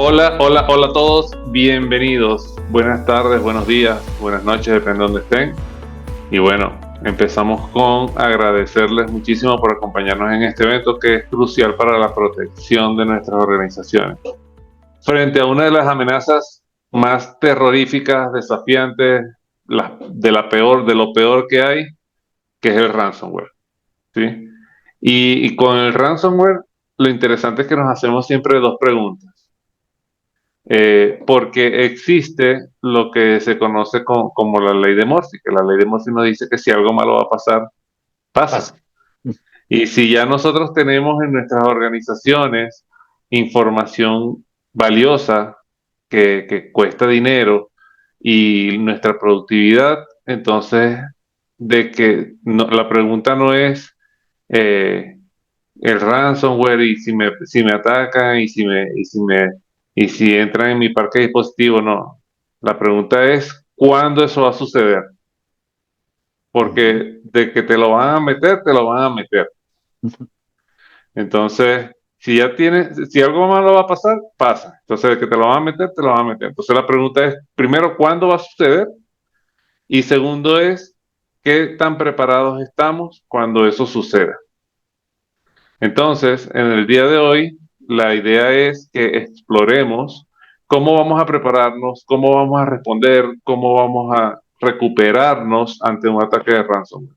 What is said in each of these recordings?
Hola, hola, hola a todos, bienvenidos. Buenas tardes, buenos días, buenas noches, depende de donde estén. Y bueno, empezamos con agradecerles muchísimo por acompañarnos en este evento que es crucial para la protección de nuestras organizaciones. Frente a una de las amenazas más terroríficas, desafiantes, de lo peor que hay, que es el ransomware, ¿sí? Y con el ransomware, lo interesante es que nos hacemos siempre dos preguntas. Porque existe lo que se conoce como la ley de Murphy, que la ley de Murphy nos dice que si algo malo va a pasar, pasa. Pasa. Y si ya nosotros tenemos en nuestras organizaciones información valiosa que cuesta dinero y nuestra productividad, entonces la pregunta no es eh, el ransomware y si me atacan y si entran en mi parque de dispositivos, no. La pregunta es cuándo eso va a suceder, Ujú. porque de que te lo van a meter, te lo van a meter. Entonces, si algo malo va a pasar, pasa. Entonces, de que te lo van a meter, te lo van a meter. Entonces, la pregunta es, primero, ¿cuándo va a suceder? Y segundo es, ¿qué tan preparados estamos cuando eso suceda? Entonces, en el día de hoy, la idea es que exploremos cómo vamos a prepararnos, cómo vamos a responder, cómo vamos a recuperarnos ante un ataque de ransomware.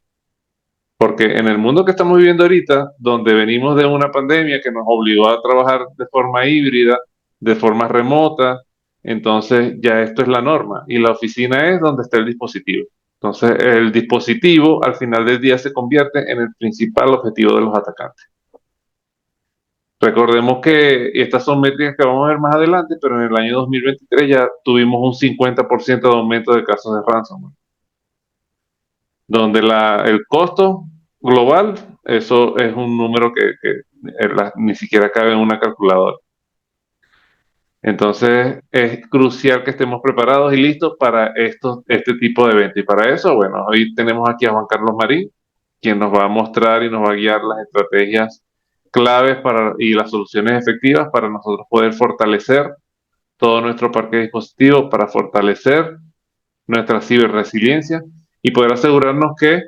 Porque en el mundo que estamos viviendo ahorita, donde venimos de una pandemia que nos obligó a trabajar de forma híbrida, de forma remota, entonces ya esto es la norma y la oficina es donde está el dispositivo. Entonces, el dispositivo al final del día se convierte en el principal objetivo de los atacantes. Recordemos que y estas son métricas que vamos a ver más adelante, pero en el año 2023 ya tuvimos un 50% de aumento de casos de ransomware, donde el costo global, eso es un número que ni siquiera cabe en una calculadora. Entonces es crucial que estemos preparados y listos para este tipo de eventos. Y para eso, bueno, hoy tenemos aquí a Juan Carlos Marín, quien nos va a mostrar y nos va a guiar las estrategias claves y las soluciones efectivas para nosotros poder fortalecer todo nuestro parque de dispositivos, para fortalecer nuestra ciberresiliencia y poder asegurarnos que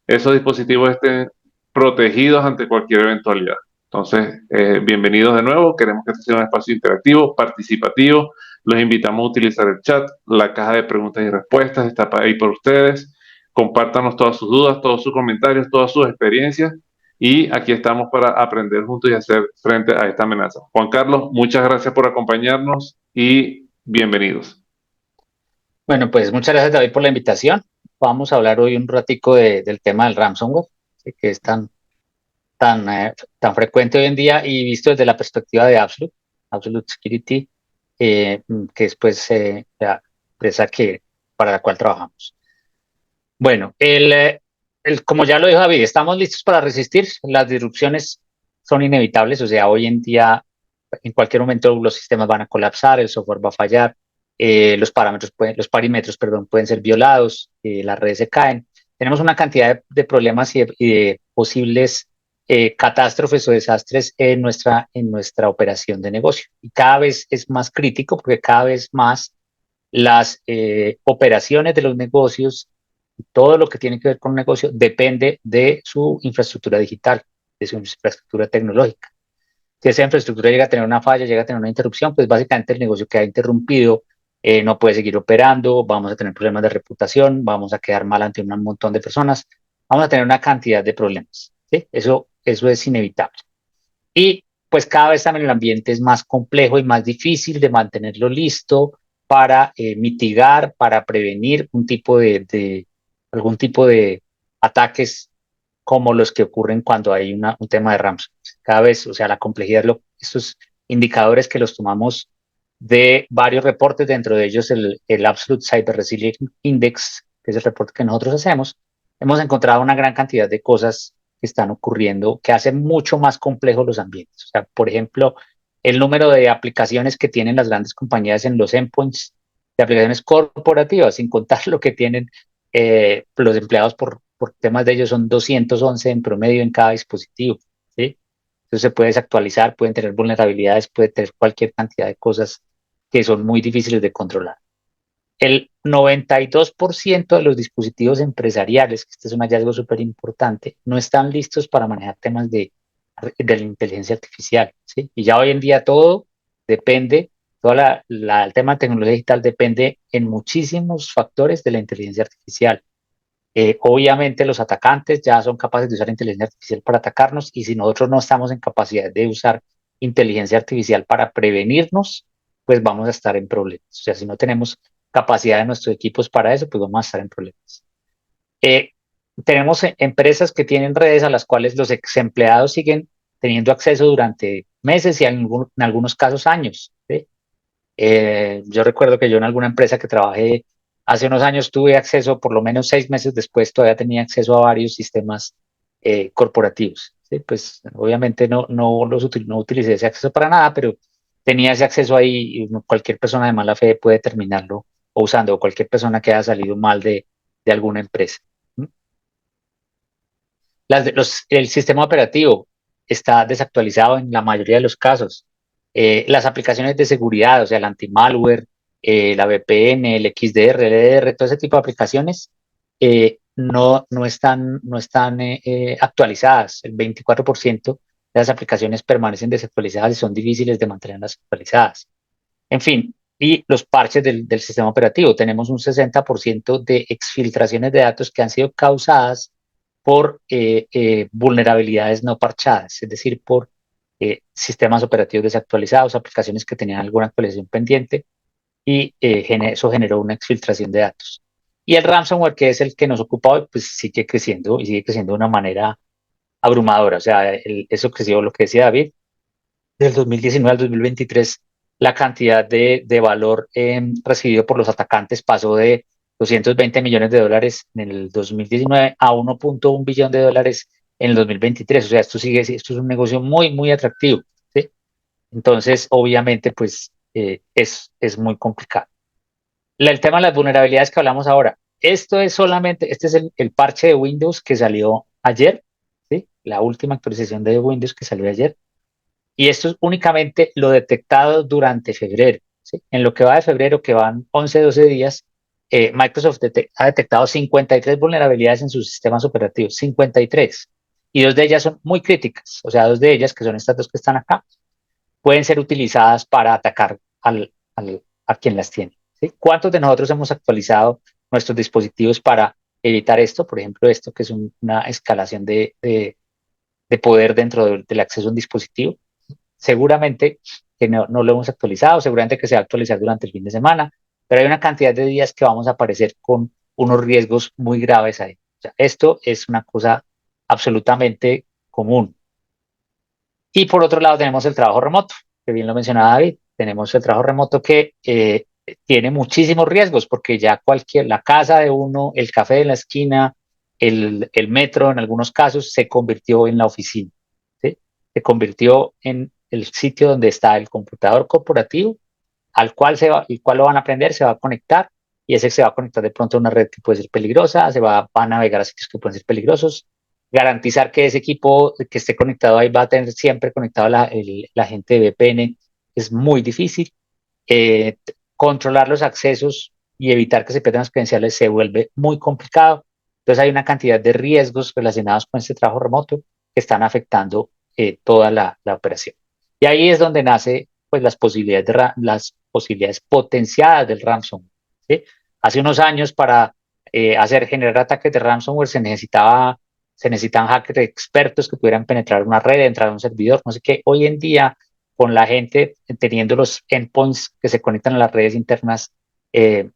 esos dispositivos estén protegidos ante cualquier eventualidad. Entonces, bienvenidos de nuevo. Queremos que este sea un espacio interactivo, participativo. Los invitamos a utilizar el chat. La caja de preguntas y respuestas está ahí por ustedes. Compártanos todas sus dudas, todos sus comentarios, todas sus experiencias. Y aquí estamos para aprender juntos y hacer frente a esta amenaza. Juan Carlos, muchas gracias por acompañarnos y bienvenidos. Bueno, pues muchas gracias David por la invitación. Vamos a hablar hoy un ratico del tema del ransomware, sí, que es tan frecuente hoy en día y visto desde la perspectiva de Absolute Security, que es pues la empresa para la cual trabajamos. Bueno, como ya lo dijo David, estamos listos para resistir. Las disrupciones son inevitables, o sea, hoy en día en cualquier momento los sistemas van a colapsar, el software va a fallar, los parámetros, perdón, pueden ser violados, las redes se caen. Tenemos una cantidad de problemas y de posibles catástrofes o desastres en nuestra operación de negocio. Y cada vez es más crítico porque cada vez más las operaciones de los negocios y todo lo que tiene que ver con un negocio depende de su infraestructura digital, de su infraestructura tecnológica. Si esa infraestructura llega a tener una falla, llega a tener una interrupción, pues básicamente el negocio queda interrumpido, no puede seguir operando, vamos a tener problemas de reputación, vamos a quedar mal ante un montón de personas, vamos a tener una cantidad de problemas. ¿Sí? Eso es inevitable. Y pues cada vez también el ambiente es más complejo y más difícil de mantenerlo listo para mitigar, para prevenir algún tipo de ataques como los que ocurren cuando hay un tema de ransomware. Cada vez, o sea, la complejidad, estos indicadores que los tomamos de varios reportes, dentro de ellos el Absolute Cyber Resilience Index, que es el reporte que nosotros hacemos, hemos encontrado una gran cantidad de cosas que están ocurriendo que hacen mucho más complejos los ambientes. O sea, por ejemplo, el número de aplicaciones que tienen las grandes compañías en los endpoints de aplicaciones corporativas, sin contar lo que tienen los empleados por temas de ellos, son 211 en promedio en cada dispositivo, ¿sí? Entonces se puede desactualizar, pueden tener vulnerabilidades, puede tener cualquier cantidad de cosas que son muy difíciles de controlar. El 92% de los dispositivos empresariales, que este es un hallazgo súper importante, no están listos para manejar temas de la inteligencia artificial, ¿sí? Y ya hoy en día todo depende, el tema de tecnología digital depende en muchísimos factores de la inteligencia artificial. Obviamente los atacantes ya son capaces de usar inteligencia artificial para atacarnos y si nosotros no estamos en capacidad de usar inteligencia artificial para prevenirnos, pues vamos a estar en problemas. O sea, si no tenemos capacidad de nuestros equipos para eso, pues vamos a estar en problemas. Eh, Tenemos empresas que tienen redes a las cuales los ex empleados siguen teniendo acceso durante meses y en algunos casos años, ¿sí? Yo recuerdo que yo en alguna empresa que trabajé hace unos años tuve acceso, por lo menos 6 meses después, todavía tenía acceso a varios sistemas corporativos, ¿sí? Pues obviamente no utilicé ese acceso para nada, pero tenía ese acceso ahí y cualquier persona de mala fe puede terminarlo o usando, o cualquier persona que haya salido mal de alguna empresa. ¿Mm? El sistema operativo está desactualizado en la mayoría de los casos. Las aplicaciones de seguridad, o sea, el anti-malware, la VPN, el XDR, el EDR, todo ese tipo de aplicaciones no están actualizadas. El 24% de las aplicaciones permanecen desactualizadas y son difíciles de mantenerlas actualizadas. En fin, y los parches del sistema operativo. Tenemos un 60% de exfiltraciones de datos que han sido causadas por vulnerabilidades no parchadas, es decir, por sistemas operativos desactualizados, aplicaciones que tenían alguna actualización pendiente y eso generó una exfiltración de datos. Y el ransomware, que es el que nos ocupa hoy, pues sigue creciendo y sigue creciendo de una manera abrumadora. O sea, eso creció, lo que decía David, del 2019 al 2023, la cantidad de valor recibido por los atacantes pasó de 220 millones de dólares en el 2019 a 1.1 billón de dólares en el 2023. O sea, esto es un negocio muy, muy atractivo, ¿sí? Entonces, obviamente, pues es muy complicado. El tema de las vulnerabilidades que hablamos ahora, este es el parche de Windows que salió ayer, ¿sí? La última actualización de Windows que salió ayer. Y esto es únicamente lo detectado durante febrero, ¿sí? En lo que va de febrero, que van 11, 12 días, Microsoft ha detectado 53 vulnerabilidades en sus sistemas operativos, 53. Y dos de ellas son muy críticas, o sea, dos de ellas, que son estas dos que están acá, pueden ser utilizadas para atacar a quien las tiene, ¿sí? ¿Cuántos de nosotros hemos actualizado nuestros dispositivos para evitar esto? Por ejemplo, esto que es una escalación de poder dentro del acceso a un dispositivo. Seguramente que no lo hemos actualizado, seguramente que se va a actualizar durante el fin de semana, pero hay una cantidad de días que vamos a aparecer con unos riesgos muy graves ahí. O sea, esto es una cosa absolutamente común. Y por otro lado tenemos el trabajo remoto, que bien lo mencionaba David. Tenemos el trabajo remoto que tiene muchísimos riesgos, porque ya la casa de uno, el café de la esquina, el metro en algunos casos se convirtió en la oficina, ¿sí? Se convirtió en el sitio donde está el computador corporativo, el cual lo van a aprender, se va a conectar, y ese se va a conectar de pronto a una red que puede ser peligrosa, va a navegar a sitios que pueden ser peligrosos. Garantizar que ese equipo que esté conectado ahí va a tener siempre conectado la gente de VPN es muy difícil. Controlar los accesos y evitar que se pierdan las credenciales se vuelve muy complicado. Entonces hay una cantidad de riesgos relacionados con este trabajo remoto que están afectando toda la operación. Y ahí es donde nace pues las posibilidades potenciadas del ransomware, ¿sí? Hace unos años para generar ataques de ransomware se necesitaban hackers expertos que pudieran penetrar una red, entrar a un servidor, no sé qué. Hoy en día, con la gente teniendo los endpoints que se conectan a las redes internas eh,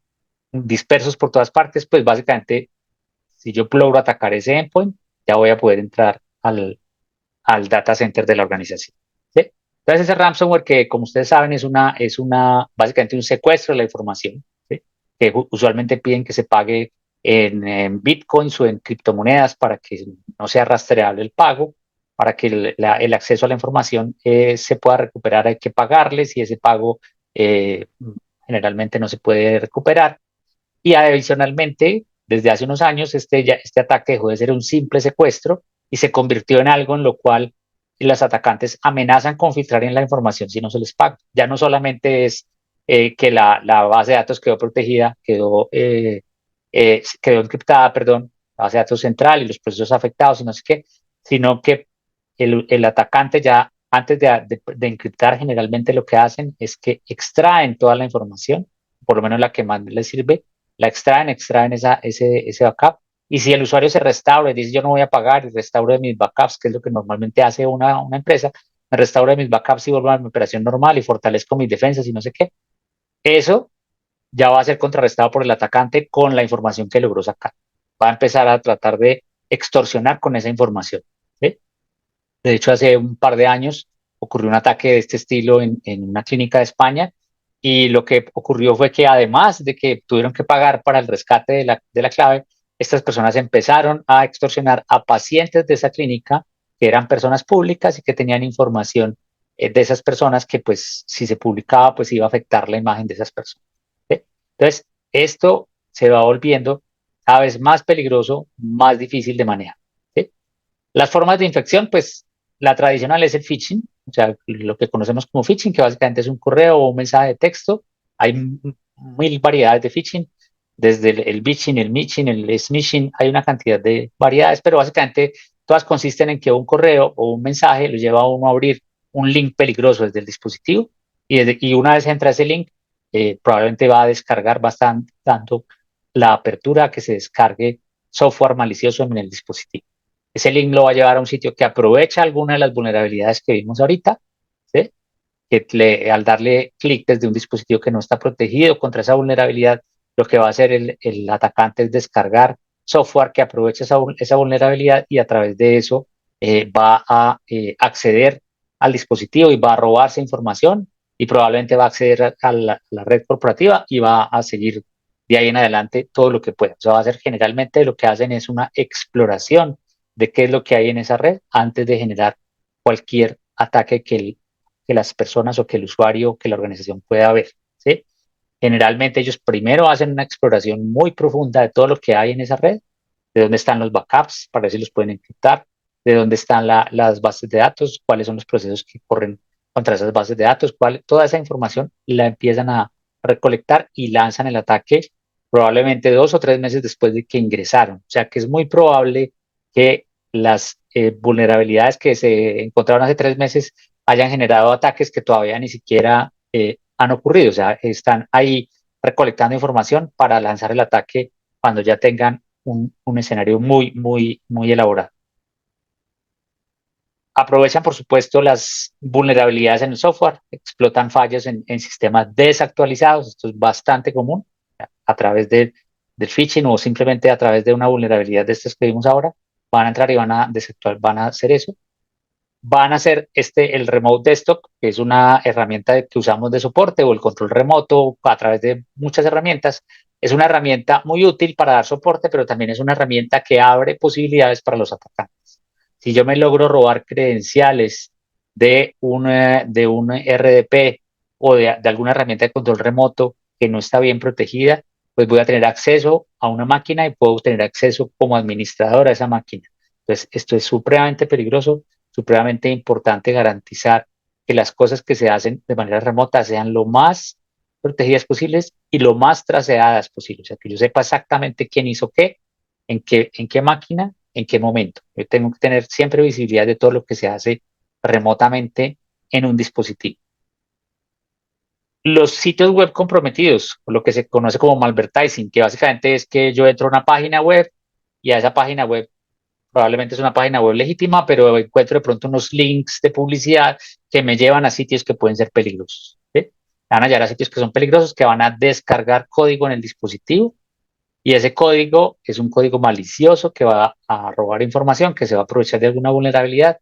dispersos por todas partes, pues básicamente, si yo logro atacar ese endpoint, ya voy a poder entrar al data center de la organización, ¿sí? Entonces, ese ransomware que, como ustedes saben, básicamente un secuestro de la información, ¿sí? Que usualmente piden que se pague en bitcoins o en criptomonedas para que no sea rastreable el pago, para que el acceso a la información se pueda recuperar, hay que pagarles y ese pago eh, generalmente no se puede recuperar. Y adicionalmente, desde hace unos años, este ataque dejó de ser un simple secuestro y se convirtió en algo en lo cual y los atacantes amenazan con filtrar en la información si no se les paga. Ya no solamente es que la base de datos quedó protegida, quedó encriptada, perdón, la base de datos central y los procesos afectados y no sé qué, sino que el atacante ya antes de encriptar generalmente lo que hacen es que extraen toda la información, por lo menos la que más les sirve, la extraen ese backup. Y si el usuario se restaura y dice yo no voy a pagar y restauro de mis backups, que es lo que normalmente hace una empresa, me restauro de mis backups y vuelvo a mi operación normal y fortalezco mis defensas y no sé qué, eso ya va a ser contrarrestado por el atacante con la información que logró sacar. Va a empezar a tratar de extorsionar con esa información. ¿Sí? De hecho, hace un par de años ocurrió un ataque de este estilo en una clínica de España y lo que ocurrió fue que además de que tuvieron que pagar para el rescate de la clave, estas personas empezaron a extorsionar a pacientes de esa clínica que eran personas públicas y que tenían información de esas personas que pues si se publicaba pues iba a afectar la imagen de esas personas. ¿Sí? Entonces, esto se va volviendo cada vez más peligroso, más difícil de manejar. ¿Sí? Las formas de infección, pues la tradicional es el phishing, o sea, lo que conocemos como phishing, que básicamente es un correo o un mensaje de texto. Hay mil variedades de phishing, desde el bitching, el mitching, el smishing, hay una cantidad de variedades, pero básicamente todas consisten en que un correo o un mensaje lo lleva a uno a abrir un link peligroso desde el dispositivo y una vez entra ese link, probablemente va a descargar bastante, tanto la apertura a que se descargue software malicioso en el dispositivo. Ese link lo va a llevar a un sitio que aprovecha alguna de las vulnerabilidades que vimos ahorita, ¿sí? Al darle clic desde un dispositivo que no está protegido contra esa vulnerabilidad, lo que va a hacer el atacante es descargar software que aprovecha esa vulnerabilidad y a través de eso va a acceder al dispositivo y va a robarse información y probablemente va a acceder a la red corporativa y va a seguir de ahí en adelante todo lo que pueda. O sea, va a ser generalmente lo que hacen es una exploración de qué es lo que hay en esa red antes de generar cualquier ataque que las personas o que el usuario o que la organización pueda ver. ¿Sí? Generalmente ellos primero hacen una exploración muy profunda de todo lo que hay en esa red, de dónde están los backups, para ver si los pueden encriptar, de dónde están las bases de datos, cuáles son los procesos que corren contra esas bases de datos, toda esa información la empiezan a recolectar y lanzan el ataque probablemente 2 o 3 meses después de que ingresaron. O sea que es muy probable que las vulnerabilidades que se encontraron hace 3 meses hayan generado ataques que todavía ni siquiera han ocurrido. O sea, están ahí recolectando información para lanzar el ataque cuando ya tengan un escenario muy, muy, muy elaborado. Aprovechan, por supuesto, las vulnerabilidades en el software, explotan fallos en sistemas desactualizados, esto es bastante común, a través del phishing o simplemente a través de una vulnerabilidad de estas que vimos ahora, van a entrar y van a hacer eso. Van a hacer el Remote Desktop, que es una herramienta que usamos de soporte, o el control remoto a través de muchas herramientas. Es una herramienta muy útil para dar soporte, pero también es una herramienta que abre posibilidades para los atacantes. Si yo me logro robar credenciales de un RDP o de alguna herramienta de control remoto que no está bien protegida, pues voy a tener acceso a una máquina y puedo tener acceso como administrador a esa máquina. Entonces, esto es supremamente peligroso, supremamente importante garantizar que las cosas que se hacen de manera remota sean lo más protegidas posibles y lo más traceadas posibles. O sea, que yo sepa exactamente quién hizo qué, en qué máquina, en qué momento. Yo tengo que tener siempre visibilidad de todo lo que se hace remotamente en un dispositivo. Los sitios web comprometidos, o lo que se conoce como malvertising, que básicamente es que yo entro a una página web y a esa página web probablemente es una página web legítima, pero encuentro de pronto unos links de publicidad que me llevan a sitios que pueden ser peligrosos. ¿Sí? Van a llegar a sitios que son peligrosos, que van a descargar código en el dispositivo y ese código es un código malicioso que va a robar información, que se va a aprovechar de alguna vulnerabilidad.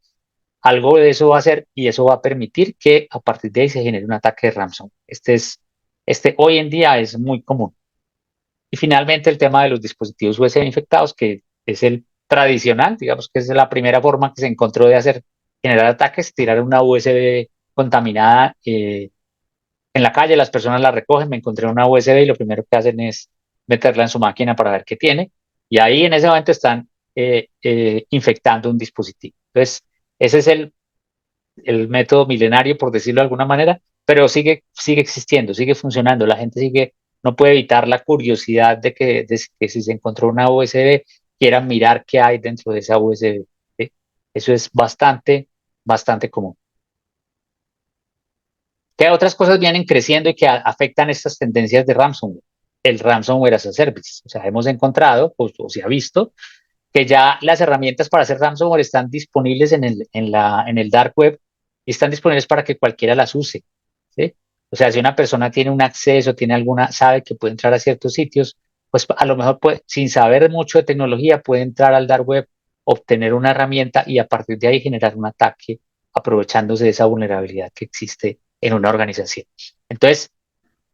Algo de eso va a hacer y eso va a permitir que a partir de ahí se genere un ataque de ransomware. Este hoy en día es muy común. Y finalmente el tema de los dispositivos USB infectados, que es el tradicional, digamos que es la primera forma que se encontró de generar ataques, tirar una USB contaminada en la calle, las personas la recogen, me encontré una USB y lo primero que hacen es meterla en su máquina para ver qué tiene. Y ahí en ese momento están infectando un dispositivo. Entonces, ese es el método milenario, por decirlo de alguna manera, pero sigue existiendo, sigue funcionando. La gente no puede evitar la curiosidad de que si se encontró una USB, quieran mirar qué hay dentro de esa USB. ¿Sí? Eso es bastante común. ¿Qué otras cosas vienen creciendo y que afectan estas tendencias de ransomware? El ransomware as a service. O sea, hemos encontrado, o se ha visto, que ya las herramientas para hacer ransomware están disponibles en el dark web y están disponibles para que cualquiera las use. ¿Sí? O sea, si una persona tiene un acceso, sabe que puede entrar a ciertos sitios, pues a lo mejor sin saber mucho de tecnología, puede entrar al dark web, obtener una herramienta y a partir de ahí generar un ataque aprovechándose de esa vulnerabilidad que existe en una organización. Entonces,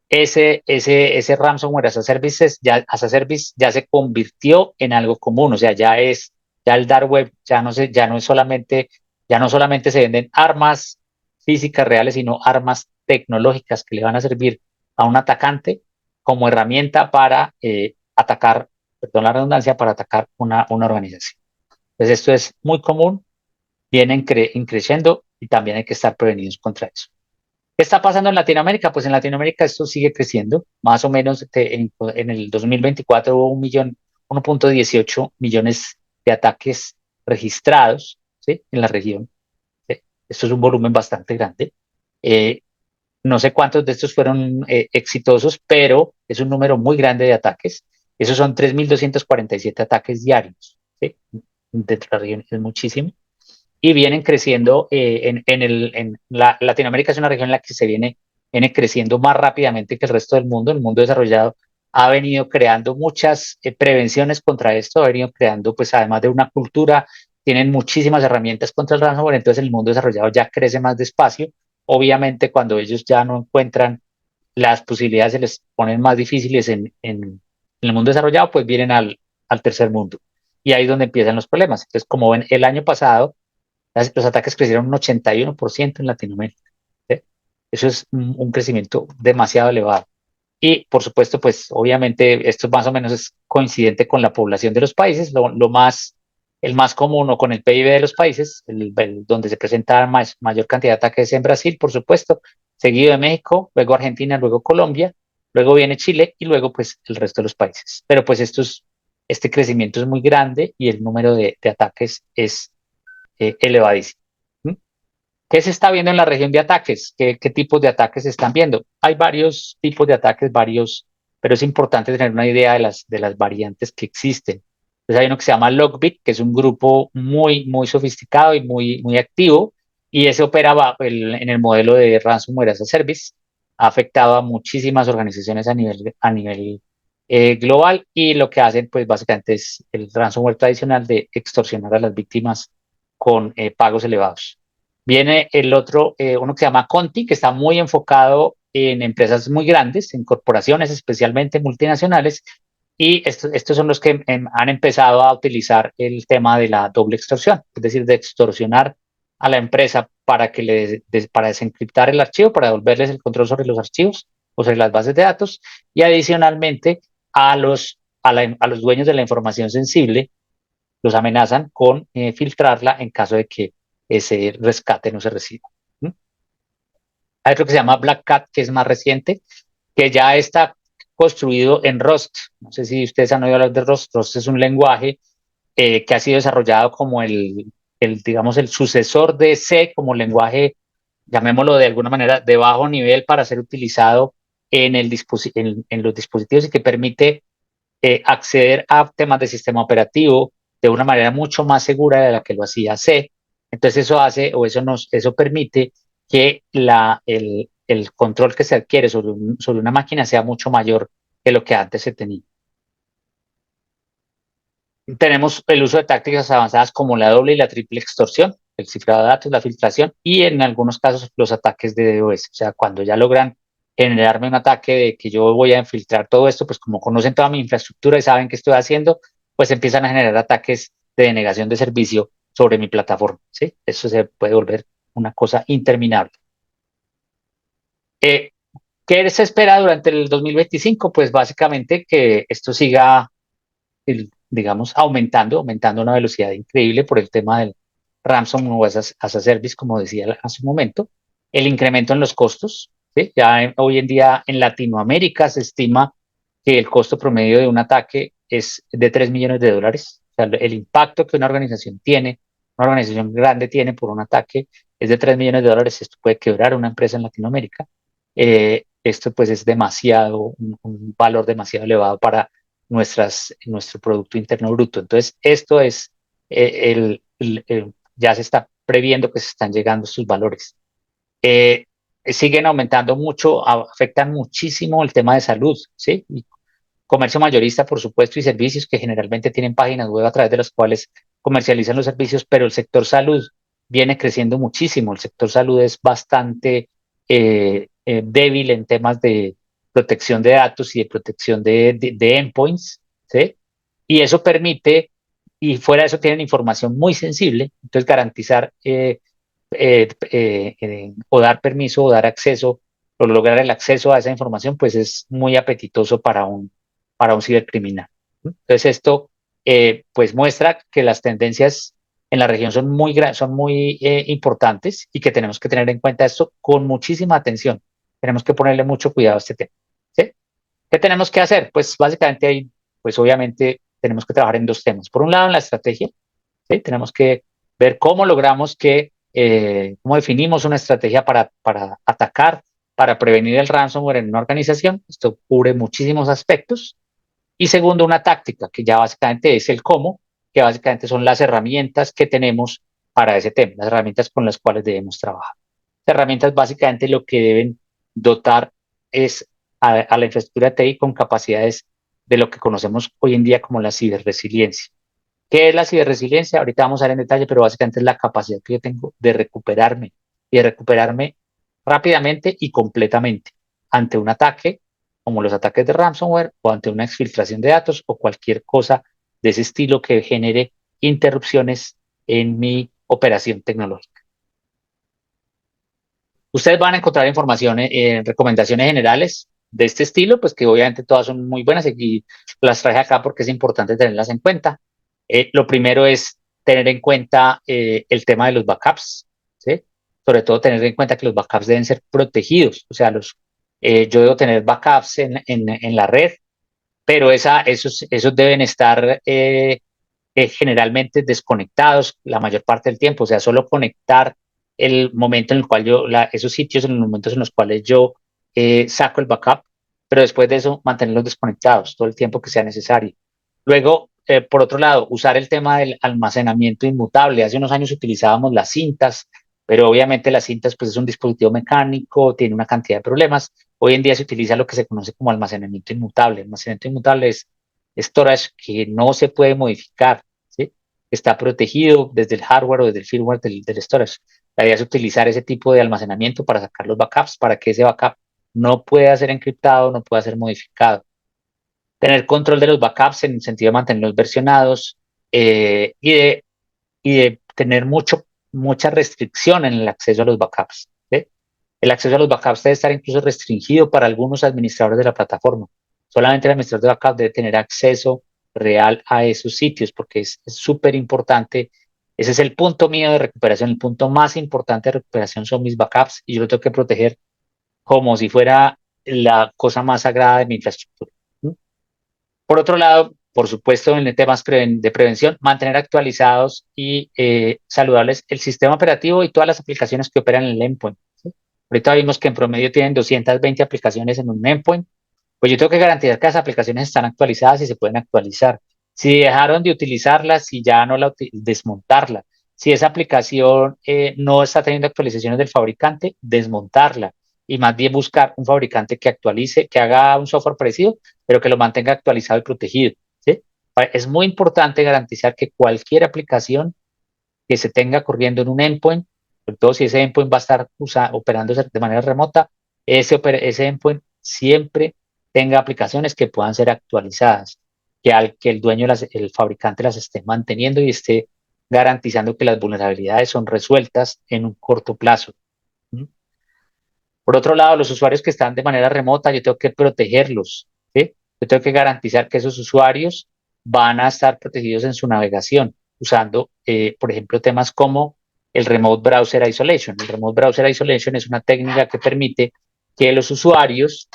ese ransomware as a service ya se convirtió en algo común, o sea, ya el dark web ya no solamente se venden armas físicas reales, sino armas tecnológicas que le van a servir a un atacante como herramienta para atacar, perdón la redundancia, para atacar una organización. Entonces, esto es muy común, viene creciendo y también hay que estar prevenidos contra eso. ¿Qué está pasando en Latinoamérica? Pues en Latinoamérica esto sigue creciendo. Más o menos en el 2024 hubo 1.18 millones de ataques registrados, ¿sí? En la región. ¿Sí? Esto es un volumen bastante grande. Eh, no sé cuántos de estos fueron exitosos, pero es un número muy grande de ataques. Esos son 3.247 ataques diarios, ¿sí? Dentro de la región es muchísimo y vienen creciendo Latinoamérica es una región en la que viene creciendo más rápidamente que el resto del mundo. El mundo desarrollado ha venido creando muchas prevenciones contra esto, ha venido creando, pues además de una cultura, tienen muchísimas herramientas contra el ransomware, entonces el mundo desarrollado ya crece más despacio. Obviamente, cuando ellos ya no encuentran las posibilidades, se les ponen más difíciles en el mundo desarrollado, pues vienen al tercer mundo. Y ahí es donde empiezan los problemas. Entonces, como ven, el año pasado, los ataques crecieron un 81% en Latinoamérica. ¿Sí? Eso es un crecimiento demasiado elevado. Y por supuesto, pues obviamente esto más o menos es coincidente con la población de los países. El más común o con el PIB de los países, donde se presenta mayor cantidad de ataques en Brasil, por supuesto, seguido de México, luego Argentina, luego Colombia, luego viene Chile y luego pues el resto de los países. Pero pues este crecimiento es muy grande y el número de ataques es elevadísimo. ¿Mm? ¿Qué se está viendo en la región de ataques? ¿Qué tipos de ataques se están viendo? Hay varios tipos de ataques, pero es importante tener una idea de las variantes que existen. Entonces hay uno que se llama Lockbit, que es un grupo muy sofisticado y muy activo, y ese opera en el modelo de ransomware as a service. Ha afectado a muchísimas organizaciones a nivel global, y lo que hacen, pues básicamente es el ransomware tradicional de extorsionar a las víctimas con pagos elevados. Viene el otro, uno que se llama Conti, que está muy enfocado en empresas muy grandes, en corporaciones, especialmente multinacionales, y estos son los que han empezado a utilizar el tema de la doble extorsión, es decir, de extorsionar a la empresa para desencriptar el archivo, para devolverles el control sobre los archivos o sobre las bases de datos, y adicionalmente a los dueños de la información sensible los amenazan con filtrarla en caso de que ese rescate no se reciba. ¿Mm? Hay otro que se llama Black Cat, que es más reciente, que ya está construido en Rust. No sé si ustedes han oído hablar de Rust. Rust es un lenguaje que ha sido desarrollado como digamos, el sucesor de C como lenguaje, llamémoslo de alguna manera, de bajo nivel para ser utilizado en los dispositivos y que permite acceder a temas de sistema operativo de una manera mucho más segura de la que lo hacía C. Entonces eso permite que el control que se adquiere sobre una máquina sea mucho mayor que lo que antes se tenía. Tenemos el uso de tácticas avanzadas como la doble y la triple extorsión, el cifrado de datos, la filtración y en algunos casos los ataques de DOS. O sea, cuando ya logran generarme un ataque de que yo voy a infiltrar todo esto, pues como conocen toda mi infraestructura y saben qué estoy haciendo, pues empiezan a generar ataques de denegación de servicio sobre mi plataforma. ¿Sí? Eso se puede volver una cosa interminable. Eh, ¿Qué se espera durante el 2025? Pues básicamente que esto siga digamos, aumentando a una velocidad increíble por el tema ransomware as a service, como decía hace un momento, el incremento en los costos. ¿Sí? Ya hoy en día en Latinoamérica se estima que el costo promedio de un ataque es de $3 millones. O sea, el impacto que una organización tiene, una organización grande tiene por un ataque es de $3 millones. Esto puede quebrar una empresa en Latinoamérica. Esto pues es demasiado, un valor demasiado elevado para nuestro Producto Interno Bruto. Entonces, esto es, ya se está previendo que se están llegando sus valores. Eh, Siguen aumentando mucho, afectan muchísimo el tema de salud, ¿sí? Y comercio mayorista, por supuesto, y servicios que generalmente tienen páginas web a través de las cuales comercializan los servicios, pero el sector salud viene creciendo muchísimo. El sector salud es bastante débil en temas de protección de datos y de protección de endpoints, ¿sí? Y eso permite, y fuera de eso tienen información muy sensible, entonces garantizar o dar permiso o dar acceso o lograr el acceso a esa información, pues es muy apetitoso para un cibercriminal. Entonces esto pues muestra que las tendencias en la región son muy importantes y que tenemos que tener en cuenta esto con muchísima atención. Tenemos que ponerle mucho cuidado a este tema. ¿Sí? ¿Qué tenemos que hacer? Pues básicamente ahí, pues obviamente tenemos que trabajar en dos temas. Por un lado, en la estrategia, ¿sí? Tenemos que ver cómo logramos cómo definimos una estrategia para atacar, para prevenir el ransomware en una organización. Esto cubre muchísimos aspectos. Y segundo, una táctica, que ya básicamente es el cómo, que básicamente son las herramientas que tenemos para ese tema, las herramientas con las cuales debemos trabajar. Las herramientas básicamente lo que deben dotar es a la infraestructura TI con capacidades de lo que conocemos hoy en día como la ciberresiliencia. ¿Qué es la ciberresiliencia? Ahorita vamos a ver en detalle, pero básicamente es la capacidad que yo tengo de recuperarme y de recuperarme rápidamente y completamente ante un ataque, como los ataques de ransomware o ante una exfiltración de datos o cualquier cosa de ese estilo que genere interrupciones en mi operación tecnológica. Ustedes van a encontrar información, recomendaciones generales de este estilo, pues que obviamente todas son muy buenas y las traje acá porque es importante tenerlas en cuenta. Lo primero es tener en cuenta el tema de los backups, ¿sí? Sobre todo tener en cuenta que los backups deben ser protegidos, o sea, yo debo tener backups en la red, pero esos deben estar generalmente desconectados la mayor parte del tiempo, o sea, solo conectar el momento en el cual esos sitios en los momentos en los cuales yo saco el backup, pero después de eso mantenerlos desconectados todo el tiempo que sea necesario. Luego, por otro lado, usar el tema del almacenamiento inmutable. Hace unos años utilizábamos las cintas, pero obviamente las cintas pues es un dispositivo mecánico, tiene una cantidad de problemas. Hoy en día se utiliza lo que se conoce como almacenamiento inmutable. Almacenamiento inmutable es storage que no se puede modificar, ¿sí? Está protegido desde el hardware o desde el firmware del storage. La idea es utilizar ese tipo de almacenamiento para sacar los backups, para que ese backup no pueda ser encriptado, no pueda ser modificado. Tener control de los backups en el sentido de mantenerlos versionados y de tener mucha restricción en el acceso a los backups. ¿Sí? El acceso a los backups debe estar incluso restringido para algunos administradores de la plataforma. Solamente el administrador de backup debe tener acceso real a esos sitios porque es súper importante. Ese es el punto mío de recuperación. El punto más importante de recuperación son mis backups y yo lo tengo que proteger como si fuera la cosa más sagrada de mi infraestructura. Por otro lado, por supuesto, en temas de prevención, mantener actualizados y saludables el sistema operativo y todas las aplicaciones que operan en el endpoint. ¿Sí? Ahorita vimos que en promedio tienen 220 aplicaciones en un endpoint. Pues yo tengo que garantizar que las aplicaciones están actualizadas y se pueden actualizar. Si dejaron de utilizarla, si ya no desmontarla. Si esa aplicación no está teniendo actualizaciones del fabricante, desmontarla y más bien buscar un fabricante que actualice, que haga un software parecido, pero que lo mantenga actualizado y protegido. ¿Sí? Es muy importante garantizar que cualquier aplicación que se tenga corriendo en un endpoint, sobre todo si ese endpoint va a estar operando de manera remota, ese endpoint siempre tenga aplicaciones que puedan ser actualizadas, que el dueño, el fabricante las esté manteniendo y esté garantizando que las vulnerabilidades son resueltas en un corto plazo. ¿Mm? Por otro lado, los usuarios que están de manera remota, yo tengo que protegerlos, ¿sí? Yo tengo que garantizar que esos usuarios van a estar protegidos en su navegación, usando, por ejemplo, temas como el Remote Browser Isolation. El Remote Browser Isolation es una técnica que permite que los usuarios,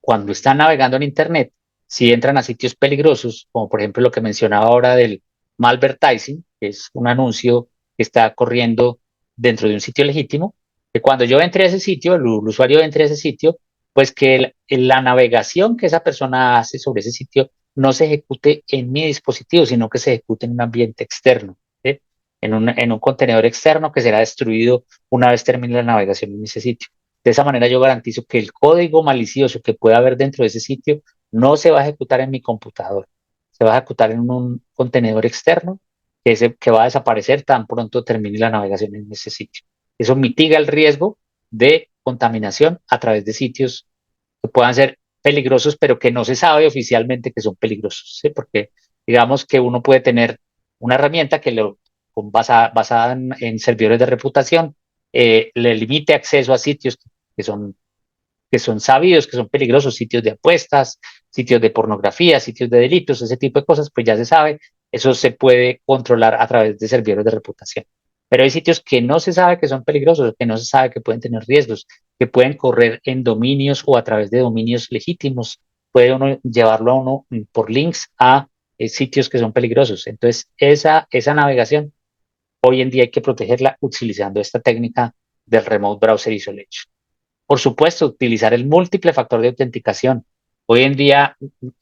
cuando están navegando en Internet, si entran a sitios peligrosos, como por ejemplo lo que mencionaba ahora del malvertising, que es un anuncio que está corriendo dentro de un sitio legítimo, que cuando yo entre a ese sitio, el usuario entre a ese sitio, pues que la navegación que esa persona hace sobre ese sitio no se ejecute en mi dispositivo, sino que se ejecute en un ambiente externo, ¿sí? En un contenedor externo que será destruido una vez termine la navegación en ese sitio. De esa manera yo garantizo que el código malicioso que pueda haber dentro de ese sitio no se va a ejecutar en mi computador, se va a ejecutar en un contenedor externo que va a desaparecer tan pronto termine la navegación en ese sitio. Eso mitiga el riesgo de contaminación a través de sitios que puedan ser peligrosos, pero que no se sabe oficialmente que son peligrosos, ¿sí? Porque digamos que uno puede tener una herramienta basada en servidores de reputación, le limite acceso a sitios que son, que son sabidos, que son peligrosos, sitios de apuestas, sitios de pornografía, sitios de delitos, ese tipo de cosas, pues ya se sabe, eso se puede controlar a través de servidores de reputación. Pero hay sitios que no se sabe que son peligrosos, que no se sabe que pueden tener riesgos, que pueden correr en dominios o a través de dominios legítimos. Puede uno llevarlo a uno por links a sitios que son peligrosos. Entonces, esa navegación hoy en día hay que protegerla utilizando esta técnica del Remote Browser Isolation. Por supuesto, utilizar el múltiple factor de autenticación. Hoy en día,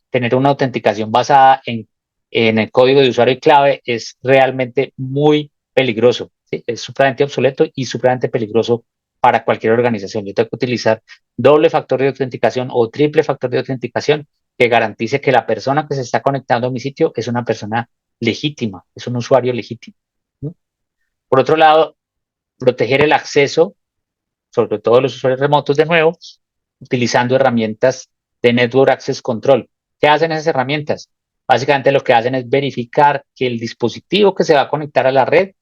tener una autenticación basada en el código de usuario y clave es realmente muy peligroso, ¿sí? Es supremamente obsoleto y supremamente peligroso para cualquier organización. Yo tengo que utilizar doble factor de autenticación o triple factor de autenticación que garantice que la persona que se está conectando a mi sitio es una persona legítima, es un usuario legítimo, ¿no? Por otro lado, proteger el acceso, sobre todo los usuarios remotos de nuevo, utilizando herramientas de Network Access Control. ¿Qué hacen esas herramientas? Básicamente lo que hacen es verificar que el dispositivo que se va a conectar a la red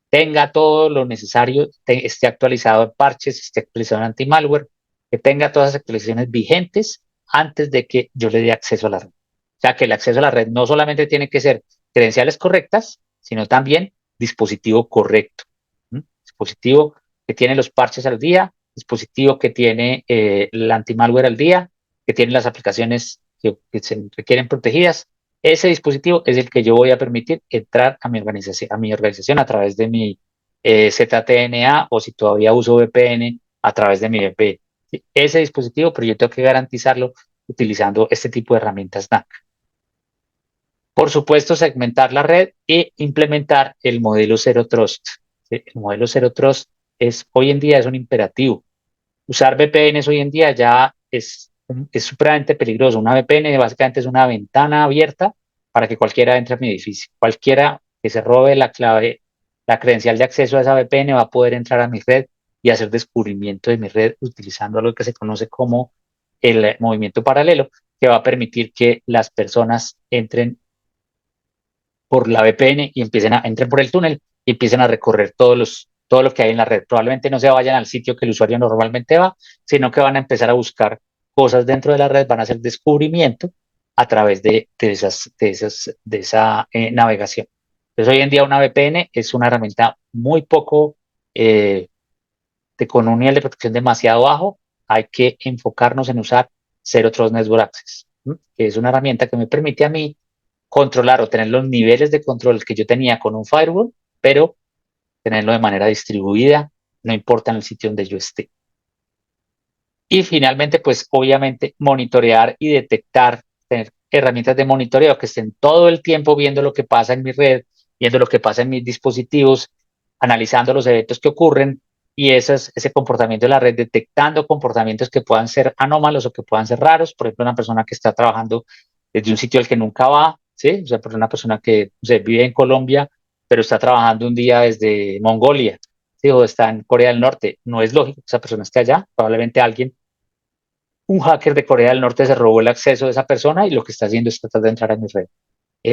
tenga todo lo necesario, esté actualizado en parches, esté actualizado en anti-malware, que tenga todas las actualizaciones vigentes antes de que yo le dé acceso a la red. O sea que el acceso a la red no solamente tiene que ser credenciales correctas, sino también dispositivo correcto. ¿Mm? Dispositivo que tiene los parches al día, dispositivo que tiene el anti-malware al día, que tiene las aplicaciones que se requieren protegidas. Ese dispositivo es el que yo voy a permitir entrar a mi organización a través de mi ZTNA o si todavía uso VPN a través de mi VPN. ¿Sí? Ese dispositivo, pero yo tengo que garantizarlo utilizando este tipo de herramientas NAC. Por supuesto, segmentar la red e implementar el modelo Zero Trust. ¿Sí? El modelo Zero Trust hoy en día es un imperativo. Usar VPNs hoy en día ya es supremamente peligroso. Una VPN básicamente es una ventana abierta para que cualquiera entre a mi edificio. Cualquiera que se robe la clave, la credencial de acceso a esa VPN va a poder entrar a mi red y hacer descubrimiento de mi red utilizando lo que se conoce como el movimiento paralelo, que va a permitir que las personas entren por la VPN y entren por el túnel y empiecen a recorrer todo lo que hay en la red. Probablemente no se vayan al sitio que el usuario normalmente va, sino que van a empezar a buscar cosas dentro de la red, van a hacer descubrimiento a través de esa navegación. Entonces, hoy en día una VPN es una herramienta muy poco, con un nivel de protección demasiado bajo. Hay que enfocarnos en usar Zero Trust Network Access, ¿sí? Que es una herramienta que me permite a mí controlar o tener los niveles de control que yo tenía con un firewall, pero tenerlo de manera distribuida, no importa en el sitio donde yo esté. Y finalmente, pues obviamente monitorear y detectar, tener herramientas de monitoreo que estén todo el tiempo viendo lo que pasa en mi red, viendo lo que pasa en mis dispositivos, analizando los eventos que ocurren y ese comportamiento de la red, detectando comportamientos que puedan ser anómalos o que puedan ser raros. Por ejemplo, una persona que está trabajando desde un sitio al que nunca va, ¿sí? O sea, por una persona que vive en Colombia, pero está trabajando un día desde Mongolia, ¿sí? O está en Corea del Norte. No es lógico que esa persona esté allá. Probablemente un hacker de Corea del Norte se robó el acceso de esa persona y lo que está haciendo es tratar de entrar a mi red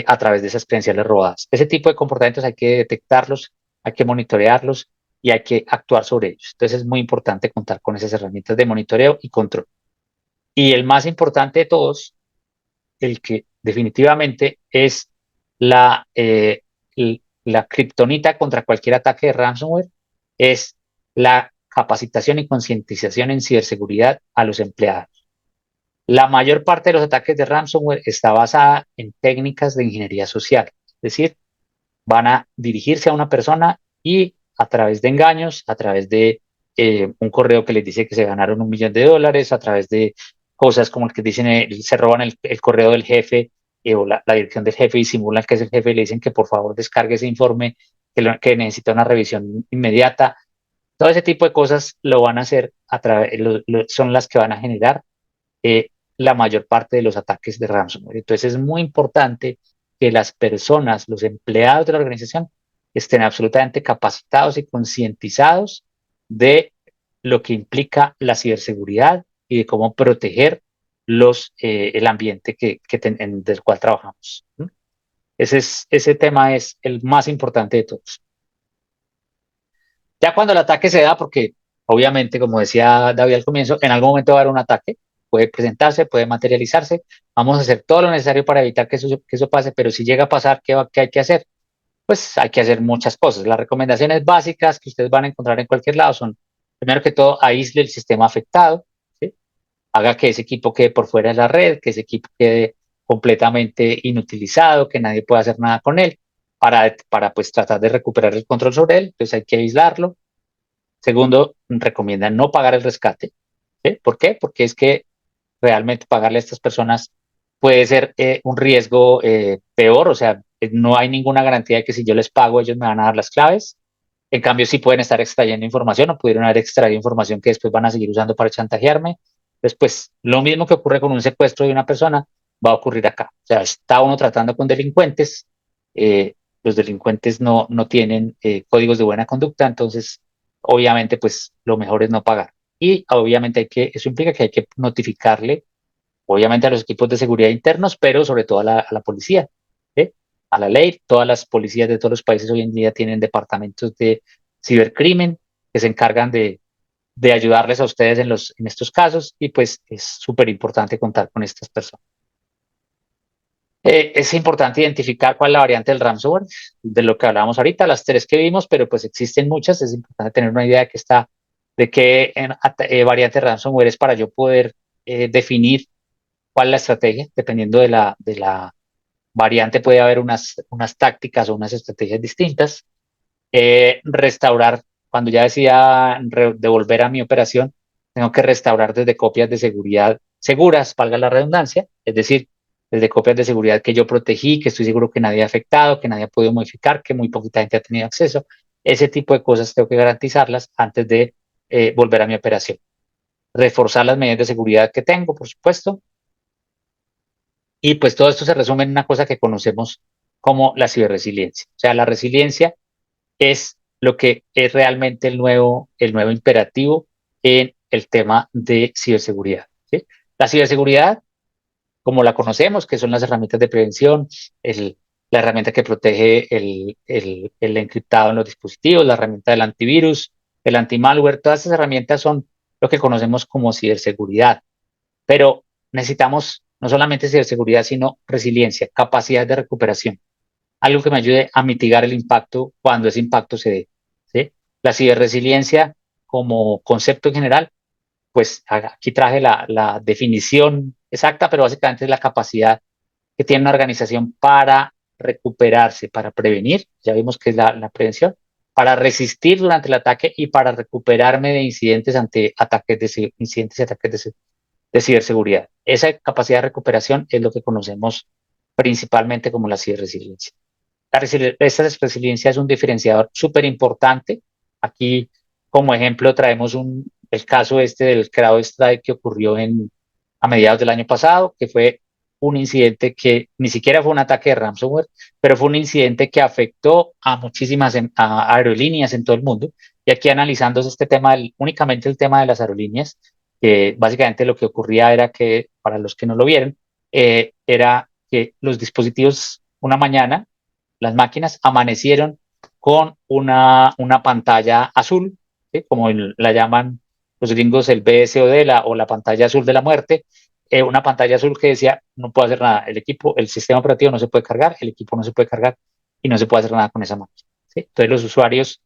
a través de esas credenciales robadas. Ese tipo de comportamientos hay que detectarlos, hay que monitorearlos y hay que actuar sobre ellos. Entonces es muy importante contar con esas herramientas de monitoreo y control. Y el más importante de todos, el que definitivamente es la, la kriptonita contra cualquier ataque de ransomware es la capacitación y concientización en ciberseguridad a los empleados. La mayor parte de los ataques de ransomware está basada en técnicas de ingeniería social, es decir, van a dirigirse a una persona y a través de engaños, a través de un correo que les dice que se ganaron $1 millón, a través de cosas como el que dicen, se roban el correo del jefe o la dirección del jefe y simulan que es el jefe y le dicen que por favor descargue ese informe, que necesita una revisión inmediata. Todo ese tipo de cosas lo van a hacer a través, son las que van a generar eh, la mayor parte de los ataques de ransomware. Entonces es muy importante que las personas, los empleados de la organización, estén absolutamente capacitados y concientizados de lo que implica la ciberseguridad y de cómo proteger el ambiente del cual trabajamos. Ese tema es el más importante de todos. Ya cuando el ataque se da, porque obviamente, como decía David al comienzo, en algún momento va a haber un ataque, puede presentarse, puede materializarse, vamos a hacer todo lo necesario para evitar que eso pase, pero si llega a pasar, ¿qué hay que hacer? Pues hay que hacer muchas cosas. Las recomendaciones básicas que ustedes van a encontrar en cualquier lado son, primero que todo, aísle el sistema afectado, ¿sí? Haga que ese equipo quede por fuera de la red, que ese equipo quede completamente inutilizado, que nadie pueda hacer nada con él, para pues tratar de recuperar el control sobre él, entonces hay que aislarlo. Segundo, recomiendan no pagar el rescate. ¿Sí? ¿Por qué? Porque es que realmente pagarle a estas personas puede ser un riesgo peor, o sea, no hay ninguna garantía de que si yo les pago ellos me van a dar las claves. En cambio, sí pueden estar extrayendo información o pudieron haber extraído información que después van a seguir usando para chantajearme. Después, lo mismo que ocurre con un secuestro de una persona va a ocurrir acá. O sea, está uno tratando con delincuentes, eh, los delincuentes no tienen códigos de buena conducta, entonces, obviamente, pues lo mejor es no pagar. Y obviamente eso implica que hay que notificarle, obviamente a los equipos de seguridad internos, pero sobre todo a la policía, ¿sí? A la ley. Todas las policías de todos los países hoy en día tienen departamentos de cibercrimen que se encargan de ayudarles a ustedes en estos casos y pues es súper importante contar con estas personas. Es importante identificar cuál es la variante del ransomware, de lo que hablábamos ahorita, las tres que vimos, pero pues existen muchas. Es importante tener una idea de qué variante de ransomware es para yo poder definir cuál es la estrategia. Dependiendo de la variante, puede haber unas tácticas o unas estrategias distintas. Restaurar, cuando ya decida devolver a mi operación, tengo que restaurar desde copias de seguridad seguras, valga la redundancia, es decir, desde copias de seguridad que yo protegí, que estoy seguro que nadie ha afectado, que nadie ha podido modificar, que muy poquita gente ha tenido acceso. Ese tipo de cosas tengo que garantizarlas antes de volver a mi operación. Reforzar las medidas de seguridad que tengo, por supuesto. Y pues todo esto se resume en una cosa que conocemos como la ciberresiliencia. O sea, la resiliencia es lo que es realmente el nuevo imperativo en el tema de ciberseguridad. ¿Sí? La ciberseguridad, como la conocemos, que son las herramientas de prevención, la herramienta que protege el encriptado en los dispositivos, la herramienta del antivirus, el antimalware, todas esas herramientas son lo que conocemos como ciberseguridad. Pero necesitamos no solamente ciberseguridad, sino resiliencia, capacidad de recuperación, algo que me ayude a mitigar el impacto cuando ese impacto se dé. ¿Sí? La ciberresiliencia como concepto en general, pues aquí traje la definición exacta, pero básicamente es la capacidad que tiene una organización para recuperarse, para prevenir, ya vimos que es la prevención, para resistir durante el ataque y para recuperarme de incidentes ante incidentes y ataques de ciberseguridad. Esa capacidad de recuperación es lo que conocemos principalmente como la ciberresiliencia. Esta resiliencia es un diferenciador súper importante. Aquí, como ejemplo, traemos el caso del CrowdStrike que ocurrió a mediados del año pasado, que fue un incidente que ni siquiera fue un ataque de ransomware, pero fue un incidente que afectó a muchísimas aerolíneas en todo el mundo. Y aquí analizándose este tema, únicamente el tema de las aerolíneas, que básicamente lo que ocurría era que, para los que no lo vieron, era que los dispositivos una mañana las máquinas amanecieron con una pantalla azul, ¿sí? Como la llaman los gringos el BSOD o la pantalla azul de la muerte, una pantalla azul que decía no puedo hacer nada, el sistema operativo no se puede cargar, el equipo no se puede cargar. y no se puede hacer nada con esa máquina, ¿sí? Entonces los usuarios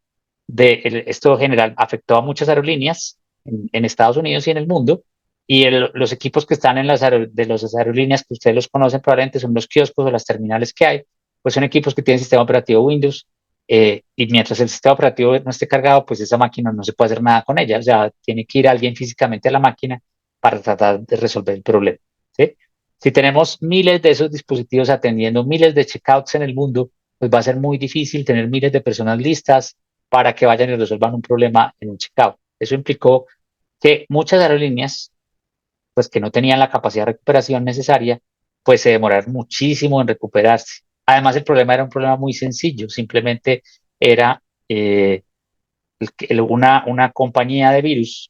esto general afectó a muchas aerolíneas en Estados Unidos y en el mundo, y los equipos que están en de las aerolíneas que ustedes los conocen probablemente son los kioscos o las terminales que hay, pues son equipos que tienen sistema operativo Windows, y mientras el sistema operativo no esté cargado, pues esa máquina no se puede hacer nada con ella, o sea, tiene que ir alguien físicamente a la máquina para tratar de resolver el problema, ¿sí? Si tenemos miles de esos dispositivos atendiendo miles de checkouts en el mundo, pues va a ser muy difícil tener miles de personas listas para que vayan y resuelvan un problema en un checkout. Eso implicó que muchas aerolíneas, pues que no tenían la capacidad de recuperación necesaria, pues se demoraron muchísimo en recuperarse. Además, el problema era un problema muy sencillo, simplemente era una compañía de virus,